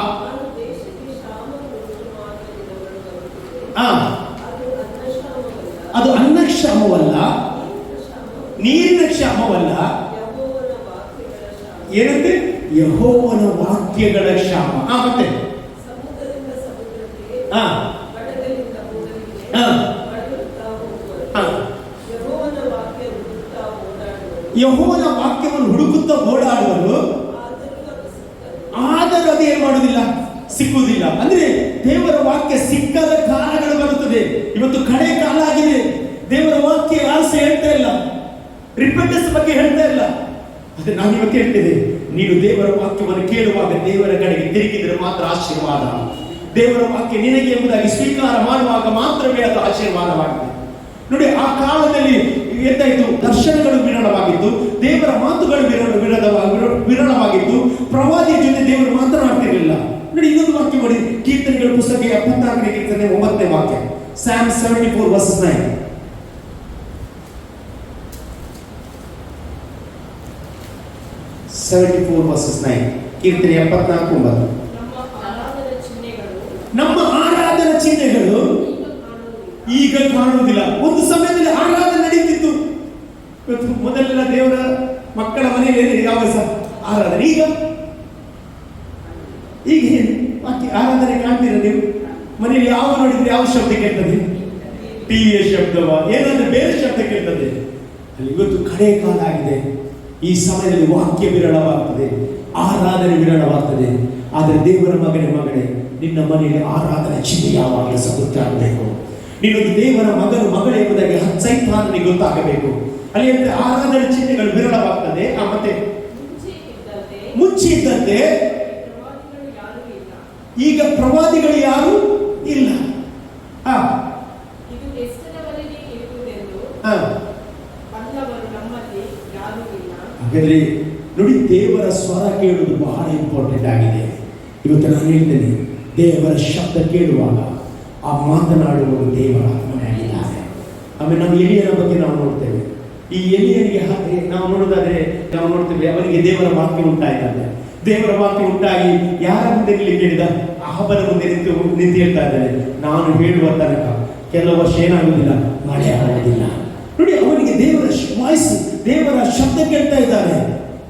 ಅದು ಅನ್ನಕ್ಷಾಮವಲ್ಲ, ನೀರಿನ ಕ್ಷಾಮವಲ್ಲ, ಏನಂತೆ? ಯೆಹೋವನ ವಾಕ್ಯಗಳ ಕ್ಷಾಮ. ಮತ್ತೆ ಯೆಹೋವನ ವಾಕ್ಯವನ್ನು ಹುಡುಕುತ್ತಾ ಓಡಾಡುವರು, ಆದರೂ ಅದು ಏನ್ ಮಾಡುವುದಿಲ್ಲ, ಸಿಕ್ಕುವುದಿಲ್ಲ. ಅಂದ್ರೆ ದೇವರ ವಾಕ್ಯ ಸಿಕ್ಕದ ಕಾಲಗಳು ಬರುತ್ತದೆ. ಇವತ್ತು ಕಡೆ ಕಾಲ ಆಗಿದೆ. ದೇವರ ವಾಕ್ಯ ಯಾರು ಹೇಳ್ತಾ ಇಲ್ಲ, ರಿಪೆಂಟೆನ್ಸ್ ಬಗ್ಗೆ ಹೇಳ್ತಾ ಇಲ್ಲ. ಅದೇ ನಾನು ಇವತ್ತು ಹೇಳ್ತೇನೆ, ನೀನು ದೇವರ ವಾಕ್ಯವನ್ನು ಕೇಳುವಾಗ ದೇವರ ಕಡೆಗೆ ತಿರುಗಿದರೆ ಮಾತ್ರ ಆಶೀರ್ವಾದ. ದೇವರ ವಾಕ್ಯ ನಿನಗೆ ಎಂಬುದಾಗಿ ಸ್ವೀಕಾರ ಮಾಡುವಾಗ ಮಾತ್ರವೇ ಅದು ಆಶೀರ್ವಾದವಾಗಿದೆ. ನೋಡಿ, ಆ ಕಾಲದಲ್ಲಿ ಎಂತಾಯಿತು? ದರ್ಶನಗಳು ವಿರಳವಾಗಿತ್ತು, ದೇವರ ಮಾತುಗಳು ವಿರಳವಾಗಿತ್ತು, ಪ್ರವಾದಿಯ ಜೊತೆ ದೇವರು ಮಾತನಾಡ್ತಿರಲಿಲ್ಲ. ನೋಡಿ, ಇನ್ನೊಂದು ವಾಕ್ಯ ನೋಡಿ, ಕೀರ್ತನೆಗಳ ಪುಸ್ತಕ 74ನೇ ಕೀರ್ತನೆ 9ನೇ ವಾಕ್ಯ, Psalm 74 verses 9. 74 verses 9. ಕೀರ್ತನೆ 74:9. ನಮ್ಮ ಆರಾಧನಾ ಚಿಹ್ನೆಗಳು ಈಗ ಕಾಣುವುದಿಲ್ಲ. ಒಂದು ಸಮಯದಲ್ಲಿ ಆರಾಧನೆ ನಡೀತಿತ್ತು. ಇವತ್ತು ಮೊದಲೆಲ್ಲ ದೇವರ ಮಕ್ಕಳ ಮನೆಯಲ್ಲಿ ಯಾವ ಆರಾಧನೆ, ಈಗ ಆರಾಧನೆ ಕಾಣ್ತೀರ ನೀವು? ಮನೆಯಲ್ಲಿ ಯಾವ ನೋಡಿದ್ರೆ ಯಾವ ಶಬ್ದ ಕೇಳ್ತದೆ? ಟಿವಿಯ ಶಬ್ದವ, ಏನಾದ್ರೆ ಬೇರೆ ಶಬ್ದ ಕೇಳ್ತದೆ. ಇವತ್ತು ಕಡೆ ಕಾಲ ಆಗಿದೆ. ಈ ಸಮಯದಲ್ಲಿ ವಾಕ್ಯ ವಿರಳವಾಗ್ತದೆ, ಆರಾಧನೆ ವಿರಳವಾಗ್ತದೆ. ಆದರೆ ದೇವರ ಮಗನೇ, ನಿನ್ನ ಮನೆಯಲ್ಲಿ ಆರಾಧನೆ ಚಿಹ್ನೆ ಯಾವಾಗಲೂ ಗೊತ್ತಾಗಬೇಕು. ನೀನೊಂದು ದೇವರ ಮಗನು, ಮಗಳು ಎಂಬುದಾಗಿ ಸೈತಾನನಿಗೆ ಗೊತ್ತಾಗಬೇಕು. ಅಲ್ಲಿ ಆರಾಧನೆ ಚಿಹ್ನೆಗಳು ವಿರಳವಾಗ್ತದೆ. ಮತ್ತೆ ಮುಂಚೆ ಇದ್ದಂತೆ ಈಗ ಪ್ರವಾದಿಗಳು ಯಾರು ಇಲ್ಲ. ಹಾಗಾದ್ರೆ ನೋಡಿ, ದೇವರ ಸ್ವರ ಕೇಳುವುದು ಬಹಳ ಇಂಪಾರ್ಟೆಂಟ್ ಆಗಿದೆ. ಇವತ್ತು ನಾನು ಹೇಳ್ತೇನೆ, ದೇವರ ಶಬ್ದ ಕೇಳುವಾಗ ಆ ಮಾತನಾಡುವುದು ದೇವರ ಆತ್ಮನಾಗಿದ್ದಾನೆ. ಆಮೇಲೆ ನಾವು ಎಲಿಯನ ಬಗ್ಗೆ ನಾವು ನೋಡ್ತೇವೆ. ಈ ಎಲಿಯನಿಗೆ ನಾವು ನೋಡೋದಾದ್ರೆ ನಾವು ನೋಡ್ತೇವೆ, ಅವನಿಗೆ ದೇವರ ವಾಕ್ಯ ಉಂಟಾಯ್ತಂತೆ. ದೇವರ ವಾಕ್ಯ ಉಂಟಾಗಿ ಯಾರ ಮುಂದೆ ನಿಲ್ಲಿ ಕೇಳಿದ? ಅಹಬನ ಮುಂದೆ ನಿಂತು ಹೇಳ್ತಾ ಇದ್ದಾನೆ, ನಾನು ಹೇಳುವ ತನಕ ಕೆಲವು ವರ್ಷ ಏನಾಗುವುದಿಲ್ಲ, ಮಳೆ ಆಗುವುದಿಲ್ಲ. ನೋಡಿ, ಅವನಿಗೆ ದೇವರ ವಾಯ್ಸ್, ದೇವರ ಶಬ್ದ ಕೇಳ್ತಾ ಇದ್ದಾನೆ.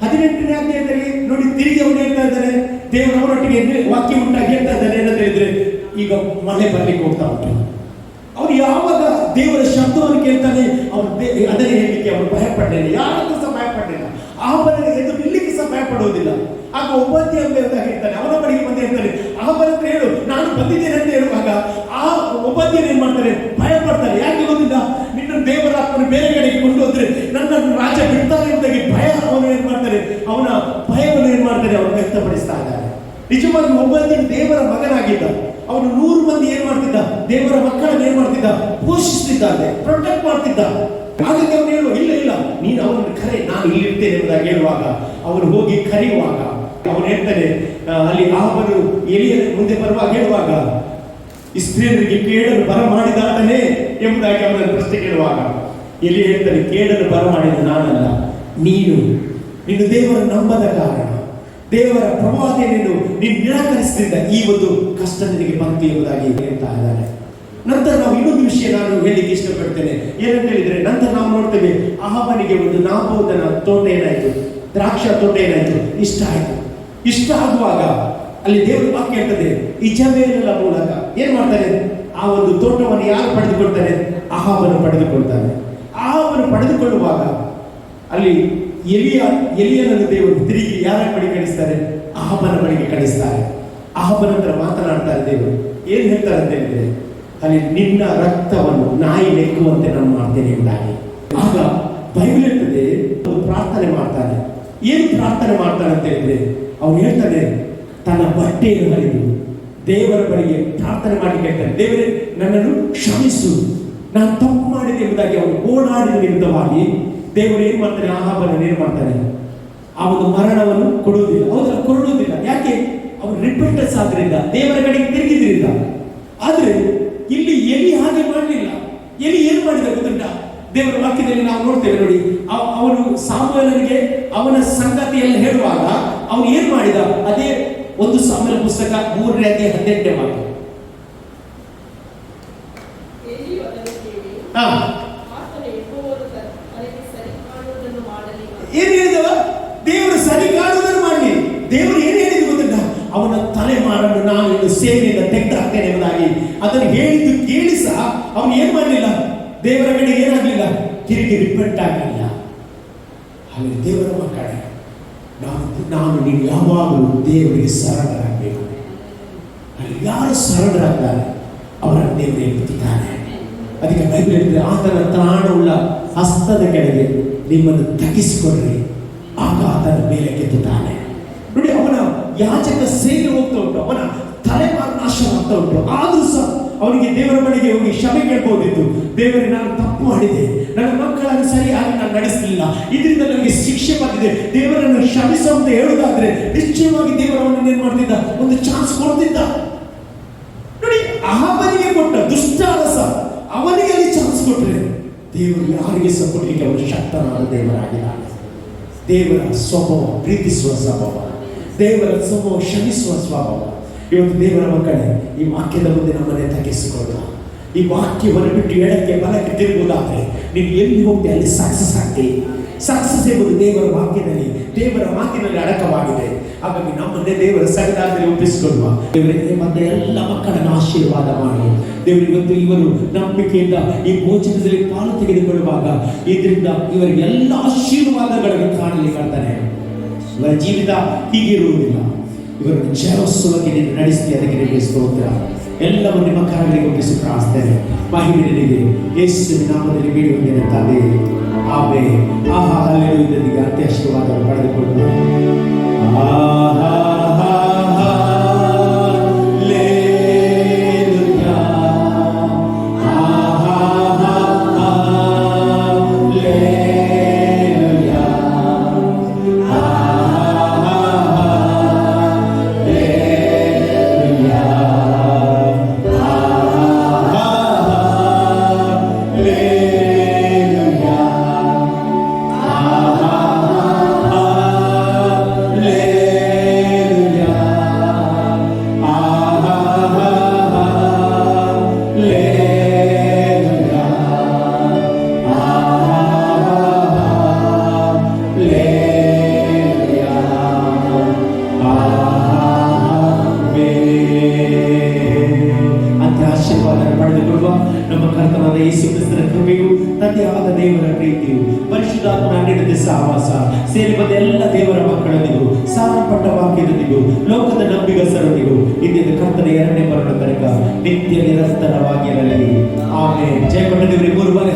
18ನೇ ಅಧ್ಯಾಯದಲ್ಲಿ ನೋಡಿ, ತಿರುಗಿ ಅವನು ಹೇಳ್ತಾ ಇದ್ದಾನೆ, ದೇವರವರೊಟ್ಟಿಗೆ ವಾಕ್ಯ ಉಂಟಾಗಿ ಹೇಳ್ತಾ ಇದ್ದಾನೆ. ಏನಂತ ಹೇಳಿದ್ರೆ, ಈಗ ಮಳೆ ಬರ್ಲಿಕ್ಕೆ ಹೋಗ್ತಾ ಉಂಟು. ಅವನು ಯಾವಾಗ ದೇವರ ಶಬ್ದವನ್ನು ಕೇಳ್ತಾನೆ, ಅವನು ಅದನ್ನೇ ಹೇಳಲಿಕ್ಕೆ ಅವನು ಭಯಪಡಲಿಲ್ಲ, ಯಾರನ್ನು ಸಹ ಭಯಪಡಲಿಲ್ಲ, ಅಹಬನಿಗೆ ಎದುರು ನಿಲ್ಲಿಕ್ಕೆ ಸಹ ಭಯಪಡುವುದಿಲ್ಲ. ಆಗ ಒಬ್ಬಂದಿ ಅಂತ ಹೇಳ್ತಾನೆ, ಅವನ ಬಳಿಗೆ ಬಂದು ಹೇಳ್ತಾನೆ, ಅಹಬನ ಹತ್ರ ಹೇಳು ನಾನು ಬಂದಿದ್ದೇನೆ ಅಂತ ಹೇಳುವಾಗ ಆ ಒಬ್ಬಂದಿಯನ್ನು ಏನ್ ಮಾಡ್ತಾರೆ, ಭಯ ಪಡ್ತಾರೆ. ಯಾಕೆ ಗೊತ್ತಿಲ್ಲ, ನಿನ್ನ ದೇವರ ಆತ್ಮನ ಬೇರೆ ಕಡೆಗೆ ಕೊಂಡು ಹೋದ್ರೆ ನನ್ನನ್ನು ರಾಜ ಬಿಡ್ತಾರೆ ಎಂಬುದಾಗಿ ಭಯ ಅವನು ಏನ್ ಮಾಡ್ತಾರೆ, ಅವನ ಭಯವನ್ನು ಏನ್ ಮಾಡ್ತಾರೆ, ಅವನು ವ್ಯಕ್ತಪಡಿಸ್ತಾ ಇದ್ದಾರೆ. ನಿಜವಾಗಿ ಒಬ್ಬಂದಿ ದೇವರ ಮಗನಾಗಿದ್ದ. ಅವನು 100 ಮಂದಿ ಏನ್ ಮಾಡ್ತಿದ್ದ, ದೇವರ ಮಕ್ಕಳನ್ನು ಏನ್ ಮಾಡ್ತಿದ್ದ, ಪೋಷಿಸ್ತಿದ್ದಾನೆ, ಪ್ರೊಟೆಕ್ಟ್ ಮಾಡ್ತಿದ್ದ. ಹಾಗಾಗಿ ಅವನು ಹೇಳುವ, ಇಲ್ಲ ನೀನು ಅವನನ್ನು ಕರೆ, ನಾನು ಇಲ್ಲಿರ್ತೇನೆ ಎಂಬುದಾಗಿ ಹೇಳುವಾಗ ಅವನು ಹೋಗಿ ಕರೆಯುವಾಗ ಅವನು ಹೇಳ್ತಾನೆ, ಅಲ್ಲಿ ಅಹಬನು ಎಲಿಯನ ಮುಂದೆ ಬರುವಾಗ ಹೇಳುವಾಗ, ಇಸ್ರಾಯೇಲರಿಗೆ ಕೇಡನ್ನು ಬರಮಾಡಿದಾತನೇ ಎಂಬುದಾಗಿ ಅವನ ಪ್ರಶ್ನೆ ಕೇಳುವಾಗ ಎಲಿ ಹೇಳ್ತಾನೆ, ಕೇಡನ್ನು ಬರಮಾಡಿದ ನಾನಲ್ಲ, ನೀನು ದೇವರ ನಂಬದ ಕಾರಣ, ದೇವರ ಪ್ರವಾದಿಯನ್ನು ನೀನು ನಿರಾಕರಿಸಿದ್ರಿಂದ ಈ ಒಂದು ಕಷ್ಟ ನಿನಗೆ ಬಂತು ಎಂಬುದಾಗಿ ಹೇಳ್ತಾ ಇದ್ದಾರೆ. ನಂತರ ನಾವು ಇನ್ನೊಂದು ವಿಷಯ ನಾನು ಹೇಳಿಕ್ಕೆ ಇಷ್ಟಪಡ್ತೇನೆ. ಏನಂತ ಹೇಳಿದ್ರೆ, ನಂತರ ನಾವು ನೋಡ್ತೇವೆ, ಅಹಬನಿಗೆ ಒಂದು ನಾಬೋದನ ತೋಟ ಏನಾಯಿತು, ದ್ರಾಕ್ಷ ತೋಟ ಏನಾಯ್ತು, ಇಷ್ಟ ಆಯ್ತು. ಇಷ್ಟ ಆಗುವಾಗ ಅಲ್ಲಿ ದೇವರ ವಾಕ್ಯ ಹೇಳ್ತದೆ, ಇಜಬೇಲನ ಮೂಲಕ ಏನ್ ಮಾಡ್ತಾರೆ, ಆ ಒಂದು ತೋಟವನ್ನು ಯಾರು ಪಡೆದುಕೊಳ್ತಾರೆ, ಅಹಾಬನು ಪಡೆದುಕೊಳ್ತಾನೆ. ಅಹಾಬನು ಪಡೆದುಕೊಳ್ಳುವಾಗ ಅಲ್ಲಿ ಎಲಿಯನನ್ನು ದೇವರು ತಿರುಗಿ ಯಾರ ಬಳಿ ಕಳಿಸ್ತಾರೆ, ಅಹಾಬನ ಬಳಿಗೆ ಕಳಿಸ್ತಾರೆ. ಅಹಾಬನ ಹತ್ರ ಮಾತನಾಡ್ತಾರೆ ದೇವರು. ಏನ್ ಹೇಳ್ತಾರೆ ಅಂತ ಹೇಳಿದ್ರೆ, ಅಲ್ಲಿ ನಿನ್ನ ರಕ್ತವನ್ನು ನಾಯಿ ನೆಕ್ಕುವಂತೆ ನಾನು ಮಾಡ್ತೇನೆ ಎಂಬುದಾಗಿ. ಆಗ ಬೈಬಲ್ ಹೇಳ್ತದೆ, ಪ್ರಾರ್ಥನೆ ಮಾಡ್ತಾನೆ. ಏನು ಪ್ರಾರ್ಥನೆ ಮಾಡ್ತಾನೆ ಅಂತ ಹೇಳಿದ್ರೆ, ಅವನು ಹೇಳ್ತಾನೆ, ತನ್ನ ಬಟ್ಟೆಯನ್ನು ಹರಿದು ದೇವರ ಬಳಿಗೆ ಪ್ರಾರ್ಥನೆ ಮಾಡಿ ಕೇಳ್ತಾನೆ, ದೇವರೇ ನನ್ನನ್ನು ಕ್ಷಮಿಸು, ನಾನು ತಪ್ಪು ಮಾಡಿದೆ ಎಂಬುದಾಗಿ ಅವನು ಓಡಾಡಿದ ನಿಮಿತ್ತವಾಗಿ ದೇವರು ಏನ್ ಮಾಡ್ತಾನೆ, ಅಹಾಬನನ್ನು ಏನ್ ಮಾಡ್ತಾನೆ, ಆ ಒಂದು ಮರಣವನ್ನು ಕೊಡುವುದಿಲ್ಲ. ಹೌದಲ್ಲ, ಕೊಡುವುದಿಲ್ಲ. ಯಾಕೆ? ಅವನು ರಿಪೆಂಟೆನ್ಸ್ ಆದ್ರಿಂದ, ದೇವರ ಕಡೆಗೆ ತಿರುಗಿದ್ರಿಂದ. ಆದ್ರೆ ಇಲ್ಲಿ ಎಲಿ ಹಾಗೆ ಮಾಡಲಿಲ್ಲ. ಎಲಿ ಏನ್ ಮಾಡಿದ ಗೊತ್ತುಂಟಾ? ದೇವರ ವಾಕ್ಯದಲ್ಲಿ ನಾವು ನೋಡ್ತೇವೆ ನೋಡಿ, ಅವನು ಸಾಮುವೇಲನಿಗೆ ಅವನ ಸಂಗತಿಯನ್ನು ಹೇಳುವಾಗ ಅವನು ಏನ್ ಮಾಡಿದ, ಅದೇ 1 ಸಾಮುವೇಲ ಪುಸ್ತಕ 3ನೇ ಅಧ್ಯಾಯ 18ನೇ ವಾಕ್ಯ. ಏನ್ ಹೇಳಿದವ? ದೇವರು ಸರಿ ಕಾಣುವುದನ್ನು ಮಾಡಲಿ. ದೇವರು ಏನ್ ಹೇಳಿದ್ರು ಗೊತ್ತಿಲ್ಲ, ಅವನ ತಲೆಮಾರನ್ನು ನಾನು ಇನ್ನು ಸೇವೆಯಿಂದ ತೆಗೆದಾಕ್ತೇನೆ ಎಂಬುದಾಗಿ ಅದನ್ನು ಹೇಳಿದ್ದು ಕೇಳಿ ಸಹ ಅವನು ಏನ್ ಮಾಡಲಿಲ್ಲ, ದೇವರ ಕಡೆ ಏನಾಗಲಿಲ್ಲ, ತಿರುಗಿ ರಿಪೆಂಟ್ ಆಗಲಿಲ್ಲ. ಹಾಗೆ ದೇವರ ಮಕ್ಕಳೇ, ನಾನು ನೀವು ಯಾವಾಗಲೂ ದೇವರಿಗೆ ಸರಣರಾಗಬೇಕು. ಅಲ್ಲಿ ಯಾರು ಸರಣರಾಗ್ತಾರೆ ಅವರನ್ನು ದೇವರು ಎತ್ತುತ್ತಾನೆ. ಅದಕ್ಕೆ ಬೈಬಲ್ ಹೇಳಿದ್ರೆ, ಆತನ ತ್ರಾಣವುಳ್ಳ ಹಸ್ತದ ಕೆಳಗೆ ನಿಮ್ಮನ್ನು ತಗ್ಗಿಸಿಕೊಂಡ್ರೆ ಆಗ ಆತನ ಮೇಲೆ ಕೆತ್ತುತ್ತಾನೆ. ನೋಡಿ, ಅವನ ಯಾಚಕ ಸೇವೆ ಹೋಗ್ತಾ ಉಂಟು, ಅವನ ತಲೆಮಾರು ನಾಶವಾಗ್ತಾ ಉಂಟು. ಆದ್ರೂ ಸಹ ಅವನಿಗೆ ದೇವರ ಬಳಿಗೆ ಹೋಗಿ ಕ್ಷಮೆ ಕೇಳ್ಬೋದಿತ್ತು. ದೇವರೇ, ನಾನು ತಪ್ಪು ಮಾಡಿದೆ, ನನ್ನ ಮಕ್ಕಳನ್ನು ಸರಿಯಾಗಿ ನಾನು ನಡೆಸಲಿಲ್ಲ, ಇದರಿಂದ ನನಗೆ ಶಿಕ್ಷೆ ಬಂದಿದೆ, ದೇವರನ್ನು ಕ್ಷಮಿಸು ಅಂತ ಹೇಳುವುದಾದ್ರೆ ನಿಶ್ಚಯವಾಗಿ ದೇವರನ್ನು ಏನ್ ಮಾಡ್ತಿದ್ದ, ಒಂದು ಚಾನ್ಸ್ ಕೊಡ್ತಿದ್ದ. ನೋಡಿ, ಅಹಾಬನಿಗೆ ಕೊಟ್ಟ ದುಷ್ಟಾರಸ ಅವನಿಗೆ ಅಲ್ಲಿ ಚಾನ್ಸ್ ಕೊಟ್ಟರೆ ದೇವರು ಯಾರಿಗೆ ಸಹ ಕೊಡಲಿಕ್ಕೆ ಅವರು ಶಕ್ತನಾದ ದೇವರಾಗಿದ್ದಾನೆ. ದೇವರ ಸ್ವಭಾವ ಪ್ರೀತಿಸುವ ಸ್ವಭಾವ, ದೇವರ ಸ್ವಭಾವ ಕ್ಷಮಿಸುವ ಸ್ವಭಾವ. ಇವತ್ತು ದೇವರ ಮಕ್ಕಳೇ, ಈ ವಾಕ್ಯದ ಮುಂದೆ ನಮ್ಮನ್ನೇ ತಗ್ಗಿಸಿಕೊಳ್ಳುವ. ಈ ವಾಕ್ಯವನ್ನು ಬಿಟ್ಟು ಎಡಕ್ಕೆ ಬಲಕ್ಕೆ ತಿರುಗುವುದಾದ್ರೆ ನೀವು ಎಲ್ಲಿ ಹೋಗ್ತೀವಿ ಅಲ್ಲಿ ಸಕ್ಸಸ್ ಆಗ್ತೀವಿ. ಸಕ್ಸಸ್ ಎಂಬುದು ದೇವರ ವಾಕ್ಯದಲ್ಲಿ, ದೇವರ ಮಾತಿನಲ್ಲಿ ಅಡಕವಾಗಿದೆ. ಹಾಗಾಗಿ ನಮ್ಮನ್ನೇ ದೇವರ ಸನ್ನಿಧಾನದಲ್ಲಿ ಒಪ್ಪಿಸಿಕೊಳ್ಳುವ. ದೇವರಿಗೆ ಮತ್ತೆ ಎಲ್ಲ ಮಕ್ಕಳನ್ನು ಆಶೀರ್ವಾದ ಮಾಡಿ ದೇವರು ಇವತ್ತು ಇವರು ನಂಬಿಕೆಯಿಂದ ಈ ಭೋಜನದಲ್ಲಿ ಪಾಲು ತೆಗೆದುಕೊಳ್ಳುವಾಗ ಇದರಿಂದ ಇವರಿಗೆ ಎಲ್ಲ ಆಶೀರ್ವಾದಗಳನ್ನು ಕಾಣಲಿ ಕಾಣ್ತಾನೆ. ಇವರ ಜೀವಿತ ಹೀಗಿರುವುದಿಲ್ಲ. ಇವರನ್ನು ಜಯೋತ್ಸವಕ್ಕೆ ನೀನು ನಡೆಸಿ, ಅದಕ್ಕೆ ನಿಮಗೆ ಸ್ತೋತ್ರ. ಎಲ್ಲವೂ ನಿಮ್ಮ ಕರಗಳಿಗೆ ಒಪ್ಪಿಸಿ ಪ್ರಾರ್ಥನೆ ಮಹಿಮೆ ನಿನಗೆ ಯೇಸುವಿನ ನಾಮದಲ್ಲಿ ಬೇಡುತ್ತೇನೆ ತಂದೆ, ಆಮೆನ್. ಆಹಾ, ಹಲ್ಲೆಲೂಯಾ. ಅತ್ಯ ಆಶೀರ್ವಾದ ಪಡೆದುಕೊಳ್ಳೋಣ. ನಮ್ಮ ಕರ್ತನಾದ ಯೇಸು ಕ್ರಿಸ್ತನ ಕೃಪೆಯು, ತಂದೆಯಾದ ದೇವರ ಪ್ರೀತಿಯು, ಪರಿಶುದ್ಧಾತ್ಮನ ಹನ್ನೆರಡು ಸಹವಾಸ ಸೇರಿ ಬಂದ ಎಲ್ಲ ದೇವರ ಮಕ್ಕಳೊಂದಿಗೂ, ಸಾರಪಟ್ಟ ವಾಕ್ಯದೊಂದಿಗೂ, ಲೋಕದ ನಂಬಿಗಸ್ತರೊಂದಿಗೂ ಇಂದಿನ ಕರ್ತನ 2ನೇ ಬರುವ ತನಕ ನಿತ್ಯ ನಿರಂತರವಾಗಿರಲಿ. ಆಮೆನ್. ಜಯ ದೇವರಿಗೆ 3 ಬಾರಿ